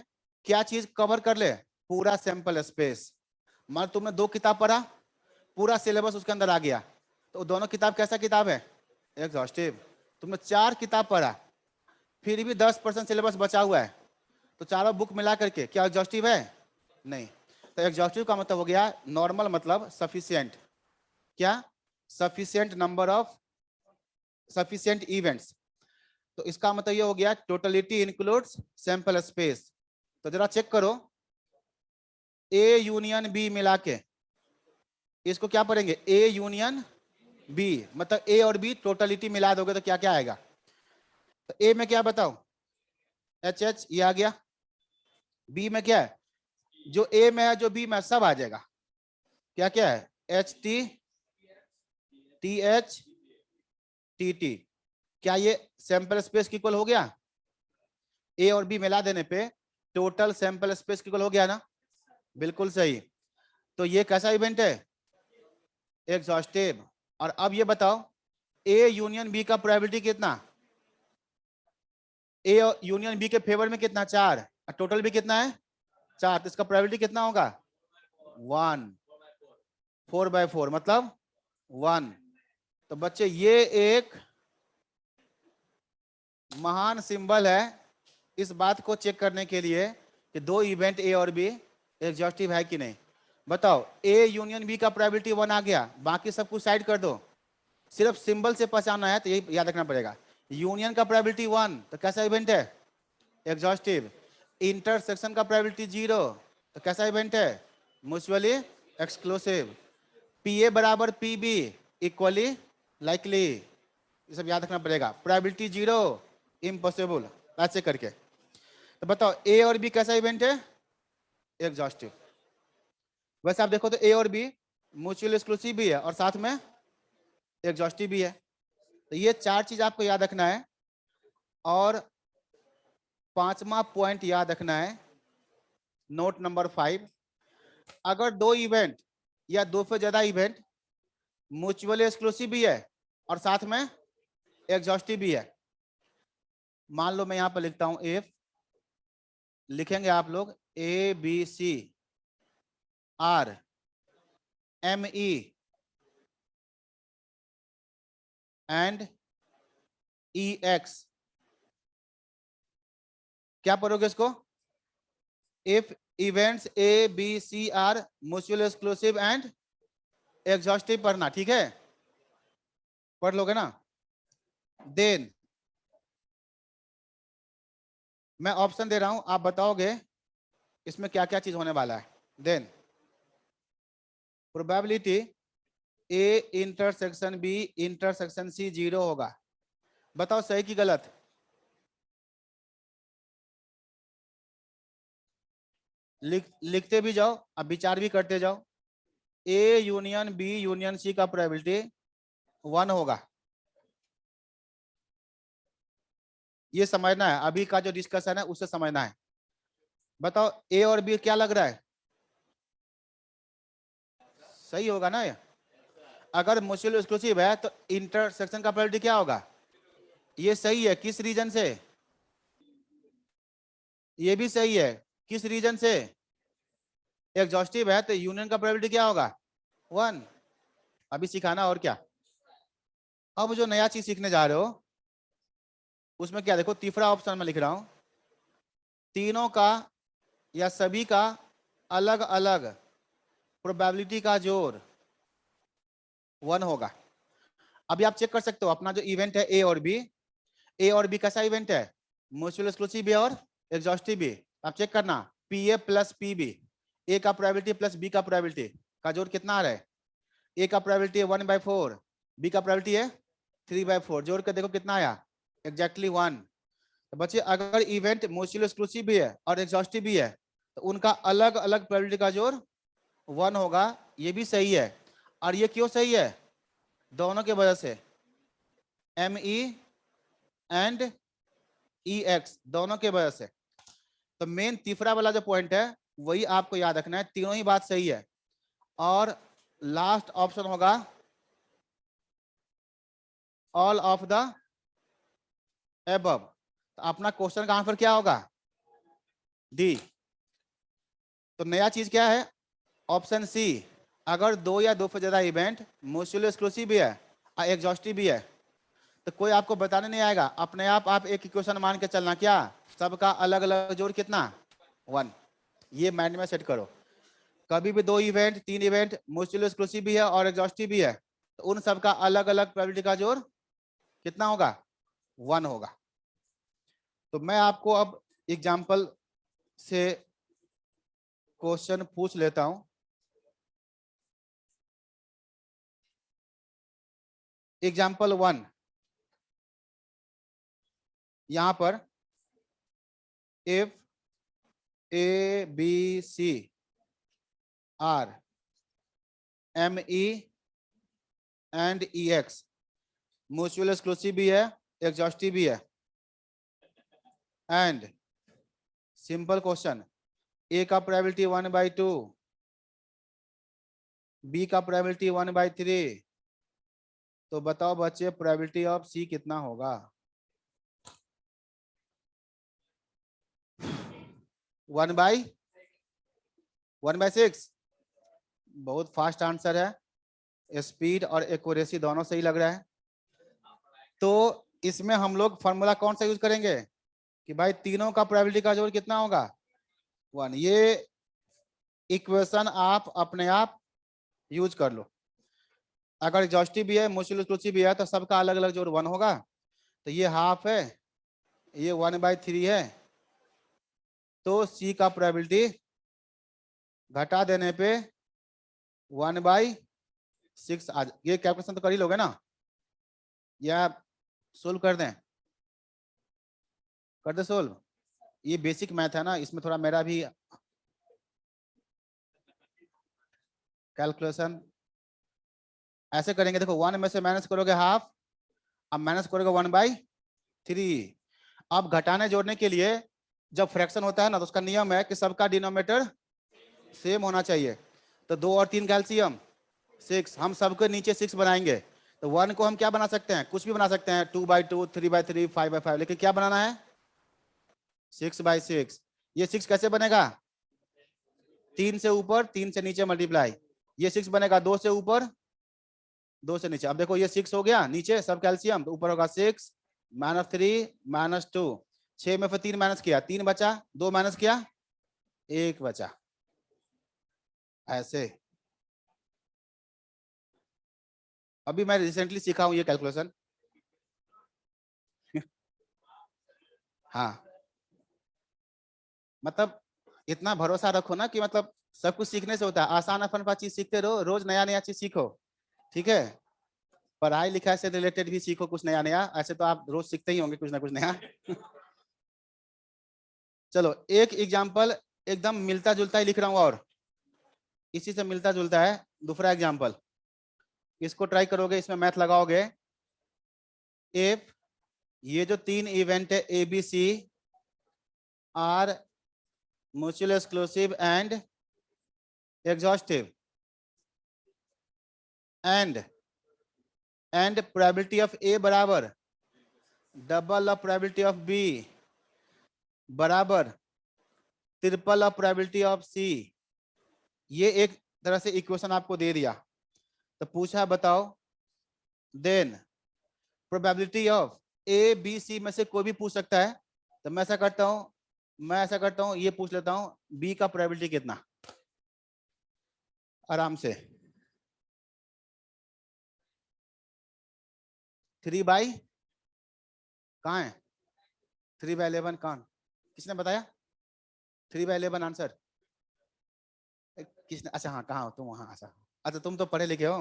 क्या चीज कवर कर ले? पूरा सैंपल स्पेस। मान तुमने दो किताब पढ़ा, पूरा सिलेबस उसके अंदर आ गया, तो दोनों किताब कैसा किताब है? एग्जॉस्टिव। तुमने चार किताब पढ़ा, फिर भी 10% सिलेबस बचा हुआ है, तो चारों बुक मिला करके क्या एग्जॉस्टिव है? नहीं। तो एग्जॉस्टिव का मतलब हो गया नॉर्मल, मतलब सफिशिएंट। क्या? Sufficient number of sufficient events. तो इसका मतलब ये हो गया टोटलिटी इंक्लूड्स सैंपल स्पेस। तो जरा चेक करो, ए यूनियन बी मिला के इसको क्या पढ़ेंगे? ए यूनियन बी, मतलब ए और बी टोटलिटी मिला दोगे तो क्या क्या आएगा? तो ए में क्या बताओ? एच एच, ये आ गया। बी में क्या है? जो ए में है जो बी में सब आ जाएगा। क्या क्या है? H T, T H, T T. क्या ये सैंपल स्पेस की इक्वल हो गया? ए और बी मिला देने पे टोटल सैंपल स्पेस की इक्वल हो गया ना? बिल्कुल सही। तो ये कैसा इवेंट है? एग्जॉस्टिव। और अब ये बताओ, ए यूनियन बी का प्रोबेबिलिटी कितना? ए यूनियन बी के फेवर में कितना? 4, और टोटल भी कितना है? 4, तो इसका प्रोबेबिलिटी कितना होगा? 1। 4/4 मतलब 1। तो बच्चे ये एक महान सिंबल है इस बात को चेक करने के लिए कि दो इवेंट ए और बी एग्जॉस्टिव है कि नहीं। बताओ, ए यूनियन बी का प्रोबेबिलिटी 1 आ गया, बाकी सब कुछ साइड कर दो, सिर्फ सिंबल से पहचानना है, तो यही याद रखना पड़ेगा। यूनियन का प्रोबेबिलिटी 1, तो कैसा इवेंट है? एग्जॉस्टिव। इंटरसेक्शन का प्रोबेबिलिटी 0, तो कैसा इवेंट है? Mutually exclusive. पी ए बराबर पी बी इक्वली लाइकली, ये सब याद रखना पड़ेगा। प्रोबेबिलिटी 0 इम्पॉसिबल, ऐसे करके। तो बताओ ए और बी कैसा इवेंट है? एग्जॉस्टिव। वैसे आप देखो तो ए और बी म्यूचुअल एक्सक्लूसिव भी है और साथ में एग्जॉस्टिव भी है। तो ये चार चीज आपको याद रखना है। और पांचवा पॉइंट याद रखना है, नोट नंबर 5, अगर दो इवेंट या दो से ज्यादा इवेंट म्यूचुअली एक्सक्लूसिव भी है और साथ में एग्जॉस्टिव भी है। मान लो मैं यहां पर लिखता हूं इफ, लिखेंगे आप लोग A B C are M E and E X, क्या पढ़ोगे इसको? If events A B C are mutual exclusive and exhaustive पढ़ना, ठीक है? पढ़ लोगे ना? देन मैं ऑप्शन दे रहा हूं, आप बताओगे इसमें क्या क्या चीज होने वाला है। Then probability A intersection B intersection C 0 होगा। बताओ सही कि गलत? लिखते भी जाओ, अब विचार भी करते जाओ। A union B union C का प्रोबेबिलिटी 1 होगा। ये समझना है, अभी का जो डिस्कशन है उससे समझना है। बताओ ए और बी क्या लग रहा है? सही होगा ना? ये अगर म्यूचुअल एक्सक्लूसिव है तो इंटरसेक्शन का प्रोबेबिलिटी क्या होगा? ये सही है, किस रीजन से? ये भी सही है, किस रीजन से? एग्जॉस्टिव है तो यूनियन का प्रोबेबिलिटी क्या होगा? 1। अभी सिखाना और क्या। अब जो नया चीज सीखने जा रहे हो उसमें क्या, देखो तीसरा ऑप्शन में लिख रहा हूं, तीनों का या सभी का अलग अलग प्रोबेबिलिटी का जोड़ 1 होगा। अभी आप चेक कर सकते हो अपना जो इवेंट है ए और बी, ए और बी कैसा इवेंट है? म्यूचुअल एक्सक्लूसिव भी और एग्जॉस्टिव भी। आप चेक करना, P A plus P B, A का प्रोबेबिलिटी प्लस बी का प्रोबेबिलिटी का जोड़ कितना आ रहा है? ए का प्रोबेबिलिटी है 1/4, बी का प्रोबेबिलिटी है 3/4, जोड़ कर देखो कितना आया? एग्जैक्टली 1। तो बच्चे अगर इवेंट म्यूचुअल एक्सक्लूसिव भी है और एग्जॉस्टिव भी है तो उनका अलग अलग प्रोबेबिलिटी का जोड़ 1 होगा। ये भी सही है। और ये क्यों सही है? दोनों के वजह से, M E and E X, दोनों के वजह से। तो मेन तीसरा वाला जो पॉइंट है वही आपको याद रखना है, तीनों ही बात सही है। और लास्ट ऑप्शन होगा ऑल ऑफ द एबव। तो अपना क्वेश्चन का आंसर क्या होगा? डी। तो नया चीज क्या है? Option C. अगर दो या दो से ज्यादा इवेंट म्यूचुअल एक्सक्लूसिव भी है और एग्जॉस्टिव भी है तो कोई आपको बताने नहीं आएगा, अपने आप एक इक्वेशन मान के चलना, क्या सबका अलग अलग जोड़ कितना? 1। ये माइंड में सेट करो। कभी भी दो इवेंट तीन इवेंट म्यूचुअल एक्सक्लूसिव भी है और एग्जॉस्टिव भी है तो उन सबका अलग अलग प्रोबेबिलिटी का जोड़ कितना होगा? 1 होगा। तो मैं आपको अब एग्जाम्पल से क्वेश्चन पूछ लेता हूं। एग्जाम्पल 1, यहां पर if A B C are M E and E X, mutual exclusive भी है एग्जॉस्टिव भी है, एंड सिंपल क्वेश्चन, ए का प्रोबेबिलिटी 1/2, बी का प्रोबेबिलिटी 1/3, तो बताओ बच्चे प्रोबेबिलिटी ऑफ सी कितना होगा? 1/6। बहुत फास्ट आंसर है, स्पीड और एक्यूरेसी दोनों सही लग रहा है। तो इसमें हम लोग फॉर्मूला कौन सा यूज करेंगे कि भाई तीनों का प्रोबेबिलिटी का जोड़ कितना होगा? 1। ये इक्वेशन आप अपने आप यूज कर लो। अगर एग्जॉस्टिव भी है म्यूचुअल एक्सक्लूसिव भी है तो सबका अलग अलग जोड़ 1 होगा। तो ये हाफ है, ये 1/3 है, तो सी का प्रोबेबिलिटी घटा देने पे 1/6 आ। ये कैलकुलेशन तो कर ही लोगे ना, या सोल्व कर दें? कर दे सोल्व। ये बेसिक मैथ है ना, इसमें थोड़ा मेरा भी कैलकुलेशन ऐसे करेंगे। देखो 1 में से माइनस करोगे हाफ, अब माइनस करोगे 1/3। अब घटाने जोड़ने के लिए जब फ्रैक्शन होता है ना तो उसका नियम है कि सबका डिनोमिनेटर सेम होना चाहिए। तो 2 और 3 कैल्शियम 6, हम सबके नीचे 6 बनाएंगे। तो 1 को हम क्या बना सकते हैं? कुछ भी बना सकते हैं, 2/2, 3/3, 5/5, लेकिन क्या बनाना है? 6/6। ये 6 कैसे बनेगा? 3 से ऊपर 3 से नीचे मल्टीप्लाई, ये 6 बनेगा 2 से ऊपर 2 से नीचे। अब देखो ये 6 हो गया नीचे सब कैल्शियम, तो ऊपर होगा 6 -3 -2, 6 में फिर 3 माइनस किया 3 बचा, 2 माइनस किया 1 बचा, ऐसे। अभी मैं रिसेंटली सीखा हूं ये कैलकुलेशन। हाँ, मतलब इतना भरोसा रखो ना कि मतलब सब कुछ सीखने से होता है, आसान अपन चीज सीखते रहो, रोज नया नया चीज सीखो, ठीक है। पढ़ाई लिखाई से रिलेटेड भी सीखो कुछ नया नया, ऐसे तो आप रोज सीखते ही होंगे कुछ ना कुछ नया। चलो एक एग्जाम्पल एकदम मिलता जुलता ही लिख रहा हूँ, और इसी से मिलता जुलता है दूसरा एग्जाम्पल, इसको ट्राई करोगे, इसमें मैथ लगाओगे। इफ ये जो 3 इवेंट है A B C are mutual exclusive and exhaustive and probability of A बराबर double of probability of B बराबर triple of probability of C, ये एक तरह से इक्वेशन आपको दे दिया, तो पूछा बताओ then probability of A B C में से कोई भी पूछ सकता है, तो मैं ऐसा करता हूं ये पूछ लेता हूं बी का प्रोबेबिलिटी कितना, आराम से 3/, कहाँ है 3/11, कौन किसने बताया 3/11 आंसर किसने, अच्छा हाँ कहाँ हो तुम वहां, अच्छा तुम तो पढ़े लिखे हो,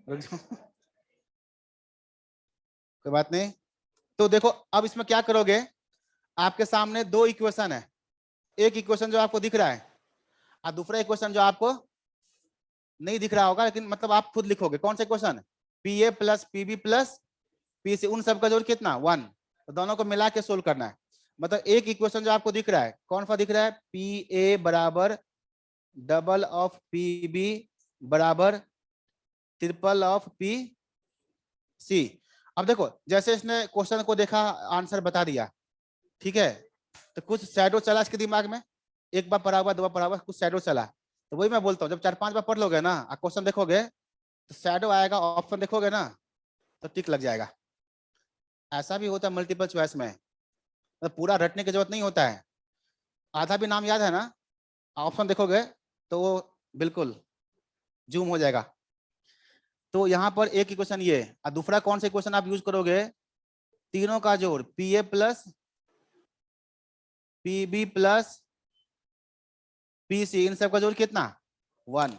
रुक जाओ। कोई बात नहीं, तो देखो अब इसमें क्या करोगे, आपके सामने दो इक्वेशन है, एक इक्वेशन जो आपको दिख रहा है और दूसरा इक्वेशन जो आपको नहीं दिख रहा होगा, लेकिन मतलब आप खुद लिखोगे कौन सा equation, P A plus P B plus P C, उन सबका जोड़ कितना 1, तो दोनों को मिला के सोल्व करना है। मतलब एक इक्वेशन जो आपको दिख रहा है कौन सा दिख रहा है, पी ए बराबर डबल ऑफ पी बी बराबर ट्रिपल ऑफ पी सी। अब देखो जैसे इसने क्वेश्चन को देखा आंसर बता दिया, ठीक है, तो कुछ शैडो चला इसके दिमाग में, एक बार पढ़ा हुआ 2 बार पढ़ा हुआ कुछ शैडो चला, तो वही मैं बोलता हूँ जब 4-5 बार पढ़ लोगे ना क्वेश्चन देखोगे तो शैडो आएगा, ऑप्शन देखोगे ना तो टिक लग जाएगा। ऐसा भी होता है मल्टीपल चॉइस में, तो पूरा रटने की जरूरत नहीं होता है, आधा भी नाम याद है ना, ऑप्शन देखोगे तो वो बिल्कुल जूम हो जाएगा। तो यहाँ पर एक इक्वेशन ये, और दूसरा कौन सा इक्वेशन आप यूज करोगे, तीनों का जोड़ P A plus P B plus P C, इन सब का जोड़ कितना 1।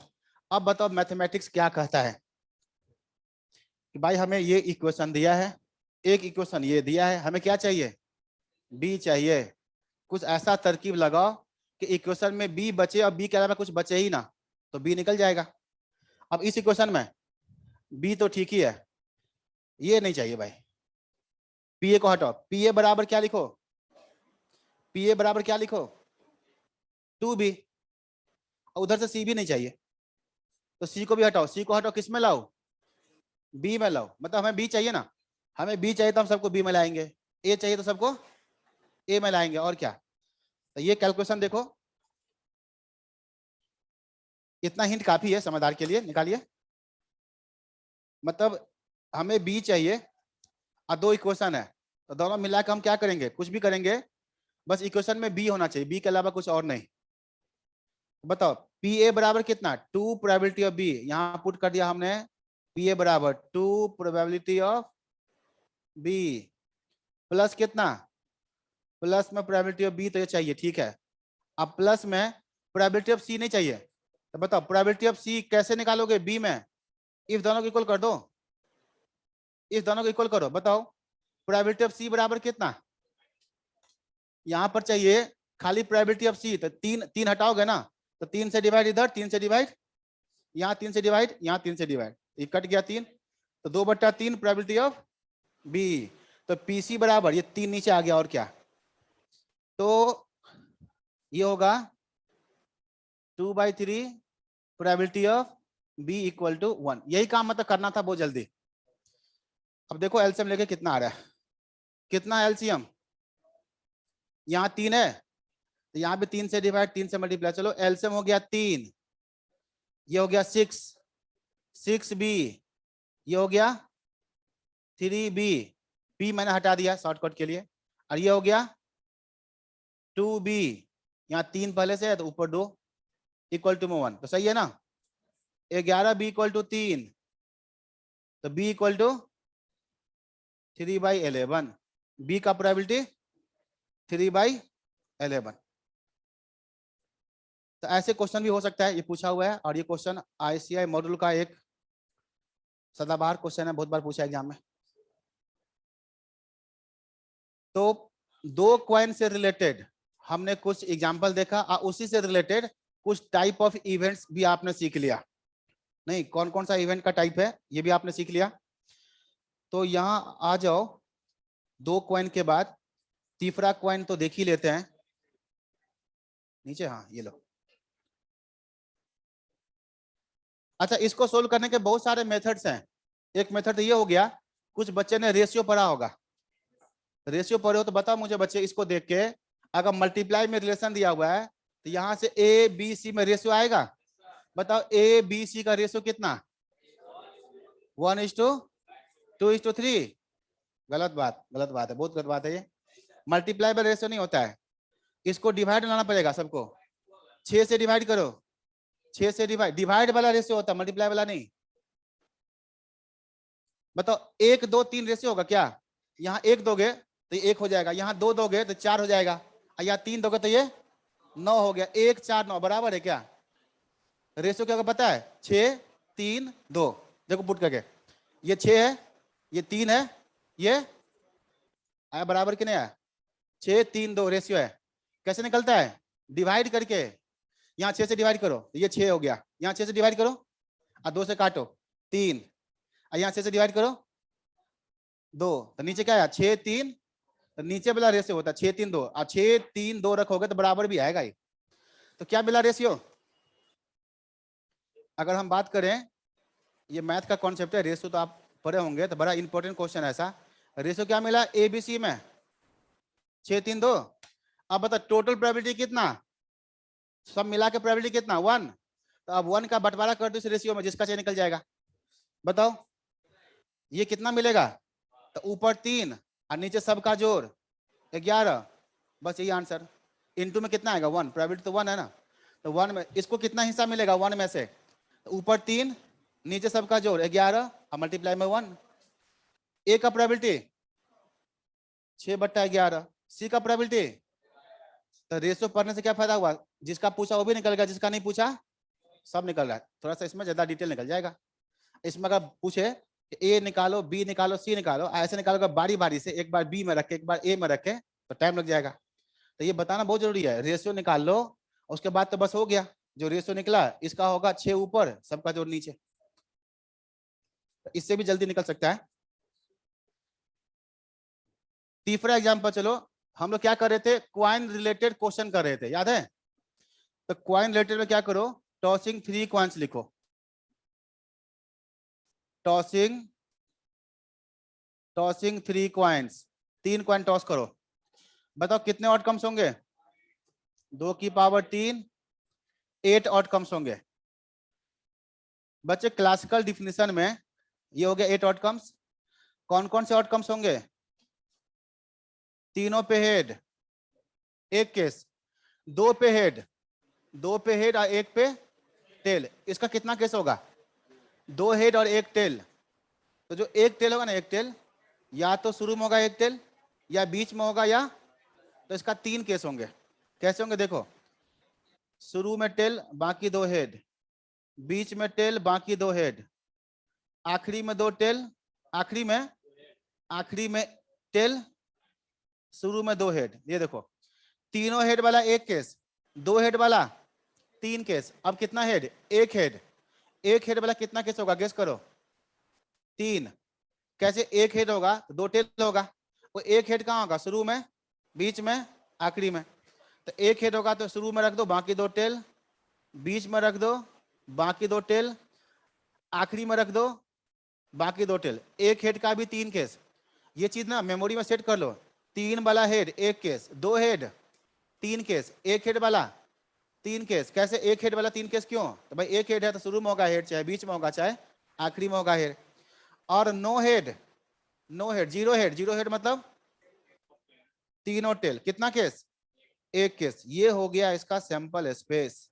अब बताओ मैथमेटिक्स क्या कहता है कि भाई हमें ये इक्वेशन दिया है, एक इक्वेशन ये दिया है, हमें क्या चाहिए बी चाहिए, कुछ ऐसा तरकीब लगाओ कि इक्वेशन में बी बचे और बी के अलावा कुछ बचे ही ना, तो बी निकल जाएगा। अब इस इक्वेशन में बी तो ठीक ही है, ये नहीं चाहिए भाई, पी ए को हटाओ, पी ए बराबर क्या लिखो, पी ए बराबर क्या लिखो 2b, उधर से सी भी नहीं चाहिए, तो सी को भी हटाओ, सी को हटाओ किस में लाओ बी में लाओ, मतलब हमें बी चाहिए ना, हमें बी चाहिए तो हम सबको बी में लाएंगे, ए चाहिए तो सबको ए में लाएंगे, और क्या। तो ये कैलकुलेशन देखो, इतना हिंट काफी है समझदार के लिए, निकालिए। मतलब हमें बी चाहिए और दो इक्वेशन है, तो दोनों मिलाकर हम क्या करेंगे, कुछ भी करेंगे, बस इक्वेशन में बी होना चाहिए, बी के अलावा कुछ और नहीं। बताओ पी ए बराबर कितना 2 प्रोबेबिलिटी ऑफ बी, यहाँ पुट कर दिया हमने पी ए बराबर 2 प्रोबेबिलिटी ऑफ बी प्लस कितना, प्लस में प्रोबेबिलिटी ऑफ बी तो ये चाहिए, ठीक है। अब प्लस में प्रोबेबिलिटी ऑफ सी नहीं चाहिए, तो बताओ प्रोबेबिलिटी ऑफ सी कैसे निकालोगे बी में, इफ दोनों को इक्वल कर दो, इस दोनों को इक्वल करो, बताओ प्रोबेबिलिटी ऑफ सी बराबर कितना, यहां पर चाहिए खाली प्रोबेबिलिटी ऑफ सी, तो 3 हटाओगे ना, तो 3 से डिवाइड इधर, 3 से डिवाइड यहाँ, 3 से डिवाइड यहाँ, 3 से डिवाइड, ये कट गया 3, तो 2/3 प्रोबेबिलिटी ऑफ बी, तो पीसी बराबर ये 3 नीचे आ गया, और क्या, तो ये होगा 2/3 probability of B equal to 1। यही काम मतलब करना था बहुत जल्दी। अब देखो एलसीएम लेके कितना आ रहा है, कितना एलसीएम, यहाँ 3 है, तो यहाँ पे 3 से डिवाइड, 3 से मल्टीप्लाई। चलो एलसीएम हो गया 3, ये हो गया 6b, ये हो गया 3b, b मैंने हटा दिया शॉर्टकट के लिए, और ये हो गया 2b, यहाँ 3 पहले से है तो ऊपर 2 इक्वल टू में 1, तो सही है ना। 11b इक्वल टू 3, तो b इक्वल टू 3/11, b का प्रोबेबिलिटी 3/11। तो ऐसे क्वेश्चन भी हो सकता है, ये पूछा हुआ है, और ये क्वेश्चन आईसीआई मॉड्यूल का एक सदाबहार क्वेश्चन है, बहुत बार पूछा एग्जाम में। तो दो कॉइन से रिलेटेड हमने कुछ एग्जांपल देखा, और उसी से रिलेटेड कुछ टाइप ऑफ इवेंट्स भी आपने सीख लिया। नहीं, कौन कौन सा इवेंट का टाइप है ये भी आपने सीख लिया। तो यहां आ जाओ, दो कॉइन के बाद तीसरा कॉइन तो देख ही लेते हैं नीचे। हाँ ये लो। अच्छा, इसको सोल्व करने के बहुत सारे मेथड्स हैं। एक मेथड ये हो गया, कुछ बच्चे ने रेशियो पढ़ा होगा, रेशियो पढ़े हो तो बताओ मुझे बच्चे, इसको देख के अगर मल्टीप्लाई में रिलेशन दिया हुआ है तो यहाँ से ए बी सी में रेशियो आएगा। बताओ ए बी सी का रेशियो कितना, 1:2:3। गलत बात, गलत बात है, बहुत गलत बात है ये। मल्टीप्लाई में रेशियो नहीं होता है, इसको डिवाइड लाना पड़ेगा सबको। 6 से डिवाइड करो, 6 से डिवाइड वाला रेशियो होता है, मल्टीप्लाई वाला नहीं। बताओ 1 2 3 रेशियो होगा क्या? यहाँ 1 दोगे तो 1 हो जाएगा, यहाँ 2 दोगे तो 4 हो जाएगा, यहाँ 3 दोगे तो ये 9 हो गया। 1 4 9 बराबर है क्या? रेशियो क्या होगा पता है? 6 3 2। देखो पुट करके, ये 6 है, ये 3 है, ये आया बराबर कि नहीं आया? 6 3 2 रेशियो है। कैसे निकलता है? डिवाइड करके। यहाँ 6 से डिवाइड करो तो ये 6 हो गया, यहाँ 6 से डिवाइड करो और 2 से काटो 3, और यहाँ 6 से डिवाइड करो 2, तो नीचे क्या आया? 6 3, तो नीचे वाला रेशियो होता है 6 3 2, और 6 3 2 रखोगे तो बराबर भी आएगा ही। तो क्या मिला रेशियो? अगर हम बात करें, ये मैथ का कॉन्सेप्ट है, रेशियो तो आप पढ़े होंगे, तो बड़ा इंपॉर्टेंट क्वेश्चन है ऐसा। रेशियो क्या मिला एबीसी में? 6 3 2। अब बता टोटल प्रोबेबिलिटी कितना, सब मिला के प्रोबेबिलिटी कितना? 1। तो अब 1 का बंटवारा कर दो इस रेशियो में, जिसका 6 निकल जाएगा। बताओ ये कितना मिलेगा? तो ऊपर 3 और नीचे सबका जोड़ 11, बस यही आंसर। इनटू में कितना आएगा? 1, प्रोबेबिलिटी तो 1 है ना, तो 1 में इसको कितना हिस्सा मिलेगा 1 में से? तो ऊपर 3 नीचे सबका जोड़ 11 और मल्टीप्लाई में 1। ए का प्रोबेबिलिटी 6/11, सी का प्रोबेबिलिटी। तो रेशियो पढ़ने से क्या फायदा हुआ? जिसका पूछा वो भी निकल गया, जिसका नहीं पूछा सब निकल रहा है। थोड़ा सा इसमें ज्यादा डिटेल निकल जाएगा। इसमें अगर पूछे ए निकालो, बी निकालो, सी निकालो, ऐसे निकालोगे बारी बारी से, एक बार बी में रखे एक बार ए में रखे तो टाइम लग जाएगा। तो ये बताना बहुत जरूरी है। रेशियो निकाल लो, उसके बाद तो बस हो गया। जो रेशियो निकला इसका होगा 6 ऊपर सबका जोड़ नीचे, इससे भी जल्दी निकल सकता है। तीसरा एग्जाम्पल, चलो हम लोग क्या कर रहे थे? क्वाइन रिलेटेड क्वेश्चन कर रहे थे, याद है? तो क्वाइन रिलेटेड में क्या करो, टॉसिंग 3 क्वाइंस लिखो। टॉसिंग 3 क्वाइंस, 3 क्वाइन टॉस करो। बताओ कितने आउटकम्स होंगे? 2 की पावर 3, 8 आउटकम्स होंगे। बच्चे क्लासिकल डिफिनेशन में ये हो गया 8 आउटकम्स। कौन कौन से आउटकम्स होंगे? तीनों पे हेड, एक केस, 2 पे हेड, 2 पे हेड और 1 पे टेल। इसका कितना केस होगा? 2 हेड और 1 टेल। तो जो 1 टेल होगा ना, 1 टेल या तो शुरू में होगा 1 टेल, या बीच में होगा, या तो इसका 3 केस होंगे। कैसे होंगे देखो, शुरू में टेल बाकी 2 हेड, बीच में टेल बाकी 2 हेड, आखिरी में 2 टेल, आखिरी में टेल, शुरू में 2 हेड। ये देखो, तीनों हेड वाला 1 केस, 2 हेड वाला 3 केस। अब कितना हेड? 1 हेड। 1 हेड वाला कितना केस होगा? गेस करो। 3। कैसे 1 हेड होगा तो 2 टेल होगा। वो 1 हेड कहाँ होगा? शुरू में, बीच में, आखिरी में। तो 1 हेड होगा तो शुरू में रख दो बाकी 2 टेल, बीच में रख दो बाकी 2 टेल, आखिरी में रख दो बाकी 2 टेल। 1 हेड का भी 3 केस। ये चीज ना मेमोरी में सेट कर लो। 3 वाला हेड 1 केस, 2 हेड 3 केस, एक हेड वाला 3 केस। कैसे एक हेड वाला 3 केस? क्यों? तो भाई एक हेड है तो शुरू में होगा हेड, चाहे बीच में होगा चाहे आखिरी में होगा हेड। और no head, no head, zero head, zero head मतलब तीनों टेल। कितना केस? एक केस। ये हो गया इसका सैंपल स्पेस।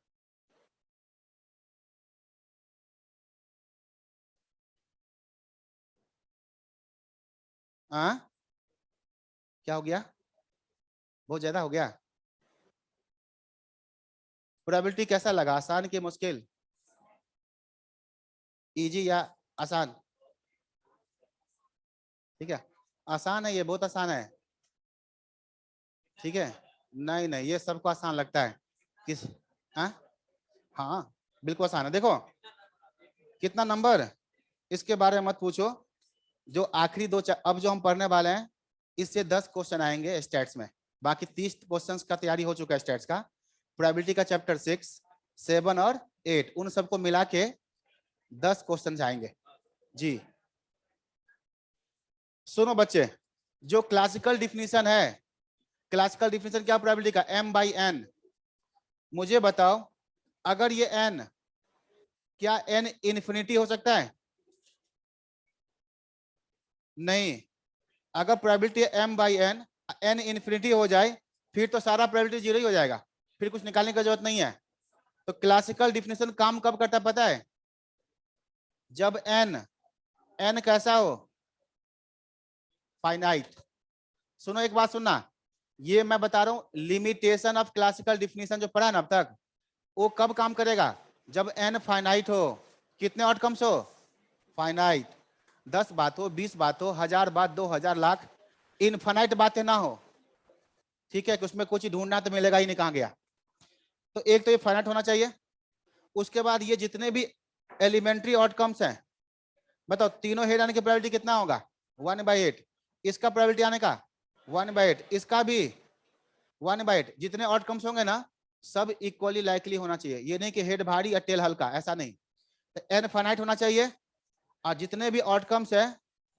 हाँ, क्या हो गया? बहुत ज्यादा हो गया। प्रोबेबिलिटी कैसा लगा? आसान कि मुश्किल? इजी या आसान? ठीक है, आसान है, ये बहुत आसान है। ठीक है, नहीं नहीं, ये सबको आसान लगता है। किस? हाँ हाँ, बिल्कुल आसान है। देखो कितना नंबर, इसके बारे में मत पूछो। जो आखिरी दो अब जो हम पढ़ने वाले हैं, इससे 10 क्वेश्चन आएंगे स्टैट्स में। बाकी 30 क्वेश्चंस का तैयारी हो चुका है स्टैट्स का। प्रोबेबिलिटी का चैप्टर 6, 7 और 8, उन सबको मिला के 10 क्वेश्चन आएंगे। जी सुनो बच्चे, जो क्लासिकल डिफिनीशन है, क्लासिकल डिफिनीशन क्या प्रोबेबिलिटी का? m/n। मुझे बताओ, अगर ये n, क्या n इन्फिनिटी हो सकता है? नहीं। अगर प्रोबेबिलिटी m/n, n इन्फिनिटी हो जाए, फिर तो सारा प्रोबेबिलिटी जीरो ही हो जाएगा, फिर कुछ निकालने की जरूरत नहीं है। तो क्लासिकल डिफिनीशन काम कब करता है पता है? जब n कैसा हो? फाइनाइट। सुनो एक बात सुनना, ये मैं बता रहा हूं लिमिटेशन ऑफ क्लासिकल डिफिनीशन जो पढ़ा है ना अब तक, वो कब काम करेगा? जब n फाइनाइट हो। कितने आउटकम्स हो? फाइनाइट। 10 बात हो, 20 बात हो, 1000 बात, 2000 लाख, इनफाइनाइट बातें ना हो। ठीक है, कि उसमें कुछ ढूंढना तो मिलेगा ही नहीं, कहां गया। तो एक तो ये फाइनाइट होना चाहिए। उसके बाद ये जितने भी एलिमेंट्री आउटकम्स हैं, बताओ तीनों हेड आने की प्रोबेबिलिटी कितना होगा? 1/8। इसका प्रोबेबिलिटी आने का 1/8, इसका भी 1/8। जितने आउटकम्स होंगे ना, सब इक्वली लाइकली होना चाहिए। ये नहीं कि हेड भारी या टेल हल्का, ऐसा नहीं। तो एन फाइनाइट होना चाहिए, और जितने भी आउटकम्स है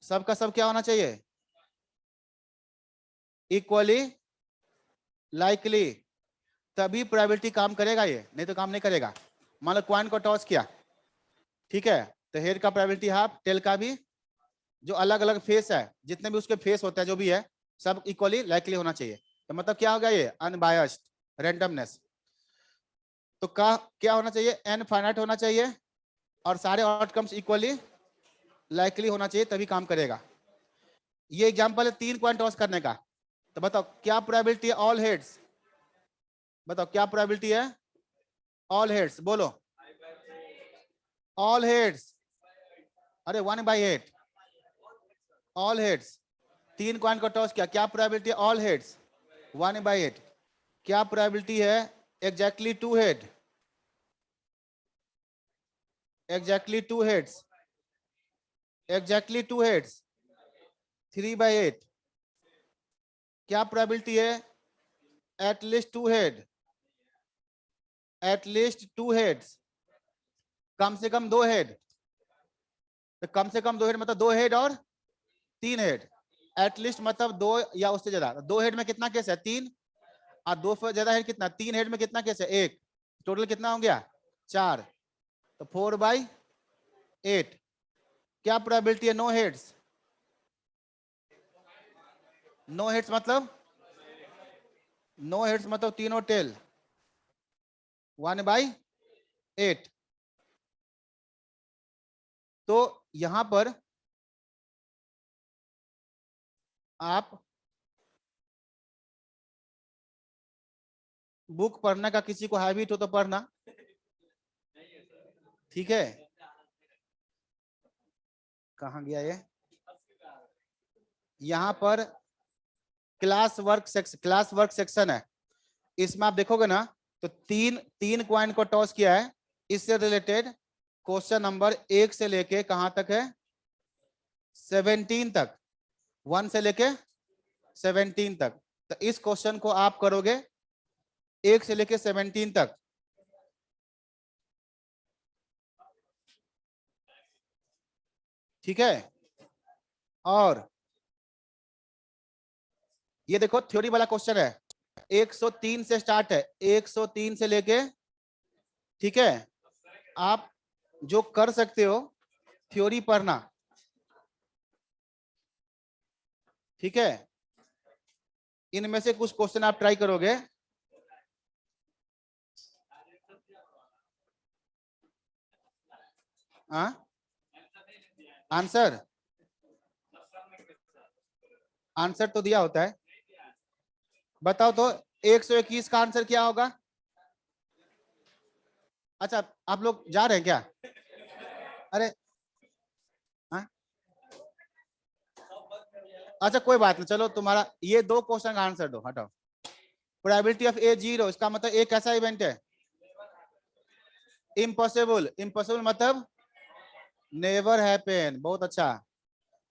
सबका सब क्या होना चाहिए? Equally likely. तभी प्रोबेबिलिटी काम करेगा, ये नहीं तो काम नहीं करेगा। मान लो कॉइन को टॉस किया, ठीक है, तो हेड का प्रोबेबिलिटी हाफ, टेल का भी। जो अलग अलग फेस है, जितने भी उसके फेस होते हैं जो भी है, सब इक्वली लाइकली होना चाहिए। तो मतलब क्या हो गया? ये अनबायस्ड रेंडमनेस। तो क्या होना चाहिए? एन फाइनाइट होना चाहिए, और सारे आउटकम्स इक्वली लाइकली होना चाहिए, तभी काम करेगा। ये एग्जांपल है 3 कॉइन टॉस करने का। तो बताओ क्या प्रोबेबिलिटी है ऑल हेड्स? बताओ क्या प्रोबेबिलिटी है ऑल हेड्स? बोलो ऑल हेड्स। अरे 1/8 ऑल हेड्स। 3 कॉइन को टॉस किया, क्या प्रोबेबिलिटी है ऑल हेड्स? 1/8। क्या प्रोबेबिलिटी है exactly 2 head? Exactly 2 heads, exactly 2 heads 3/8। क्या प्रोबेबिलिटी है एटलीस्ट 2 हेड? एटलीस्ट 2 हेड्स, कम से कम 2 हेड। तो कम से कम 2 हेड मतलब 2 हेड और 3 हेड। एटलीस्ट मतलब 2 या उससे ज्यादा। 2 हेड में कितना केस है? 3। और 2 से ज्यादा हेड कितना? 3 हेड में कितना केस है? 1। टोटल कितना हो गया? 4। तो 4/8। क्या प्रोबेबिलिटी है नो हेड्स? नो हेड्स मतलब, नो हेड्स मतलब तीनों टेल, 1/8। तो यहां पर आप बुक पढ़ने का किसी को हैबिट हो तो पढ़ना, ठीक है। कहां गया ये? यहां पर क्लास वर्क सेक्शन है। इसमें आप देखोगे ना, तो तीन तीन क्वाइन को टॉस किया है। इससे रिलेटेड क्वेश्चन नंबर 1 से लेके कहां तक है? 17 तक। 1 से लेके 17 तक। तो इस क्वेश्चन को आप करोगे 1 से लेके 17 तक। ठीक है, और ये देखो थ्योरी वाला क्वेश्चन है। 103 से स्टार्ट है, 103 से लेके, ठीक है। आप जो कर सकते हो थ्योरी पढ़ना, ठीक है। इनमें से कुछ क्वेश्चन आप ट्राई करोगे। हाँ, आंसर आंसर तो दिया होता है। बताओ तो 121 का आंसर क्या होगा? अच्छा, आप लोग जा रहे हैं क्या? अरे हाँ, अच्छा कोई बात नहीं, चलो तुम्हारा ये 2 क्वेश्चन का आंसर दो, हटाओ। प्रोबेबिलिटी ऑफ ए 0, इसका मतलब ए कैसा इवेंट है? इम्पॉसिबल। इम्पॉसिबल मतलब नेवर हैपन। बहुत अच्छा।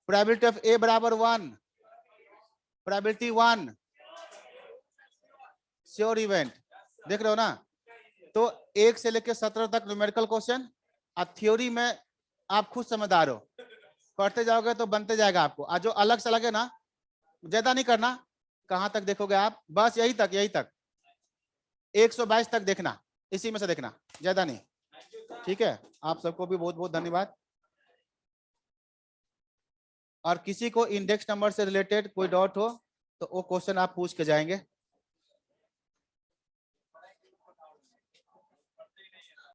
प्रोबेबिलिटी ऑफ ए बराबर 1, प्रोबेबिलिटी 1 श्योर इवेंट। देख रहे हो ना? तो 1 से लेकर 17 तक न्यूमेरिकल क्वेश्चन। अब थ्योरी में आप खुद समझदार हो, पढ़ते जाओगे तो बनते जाएगा आपको। आज जो अलग से लगे ना, ज्यादा नहीं करना। कहां तक देखोगे आप? बस यही तक, यही तक 122 तक देखना, इसी में से देखना, ज्यादा नहीं। ठीक है, आप सबको भी बहुत बहुत धन्यवाद। और किसी को इंडेक्स नंबर से रिलेटेड कोई डाउट हो तो वो क्वेश्चन आप पूछ के जाएंगे।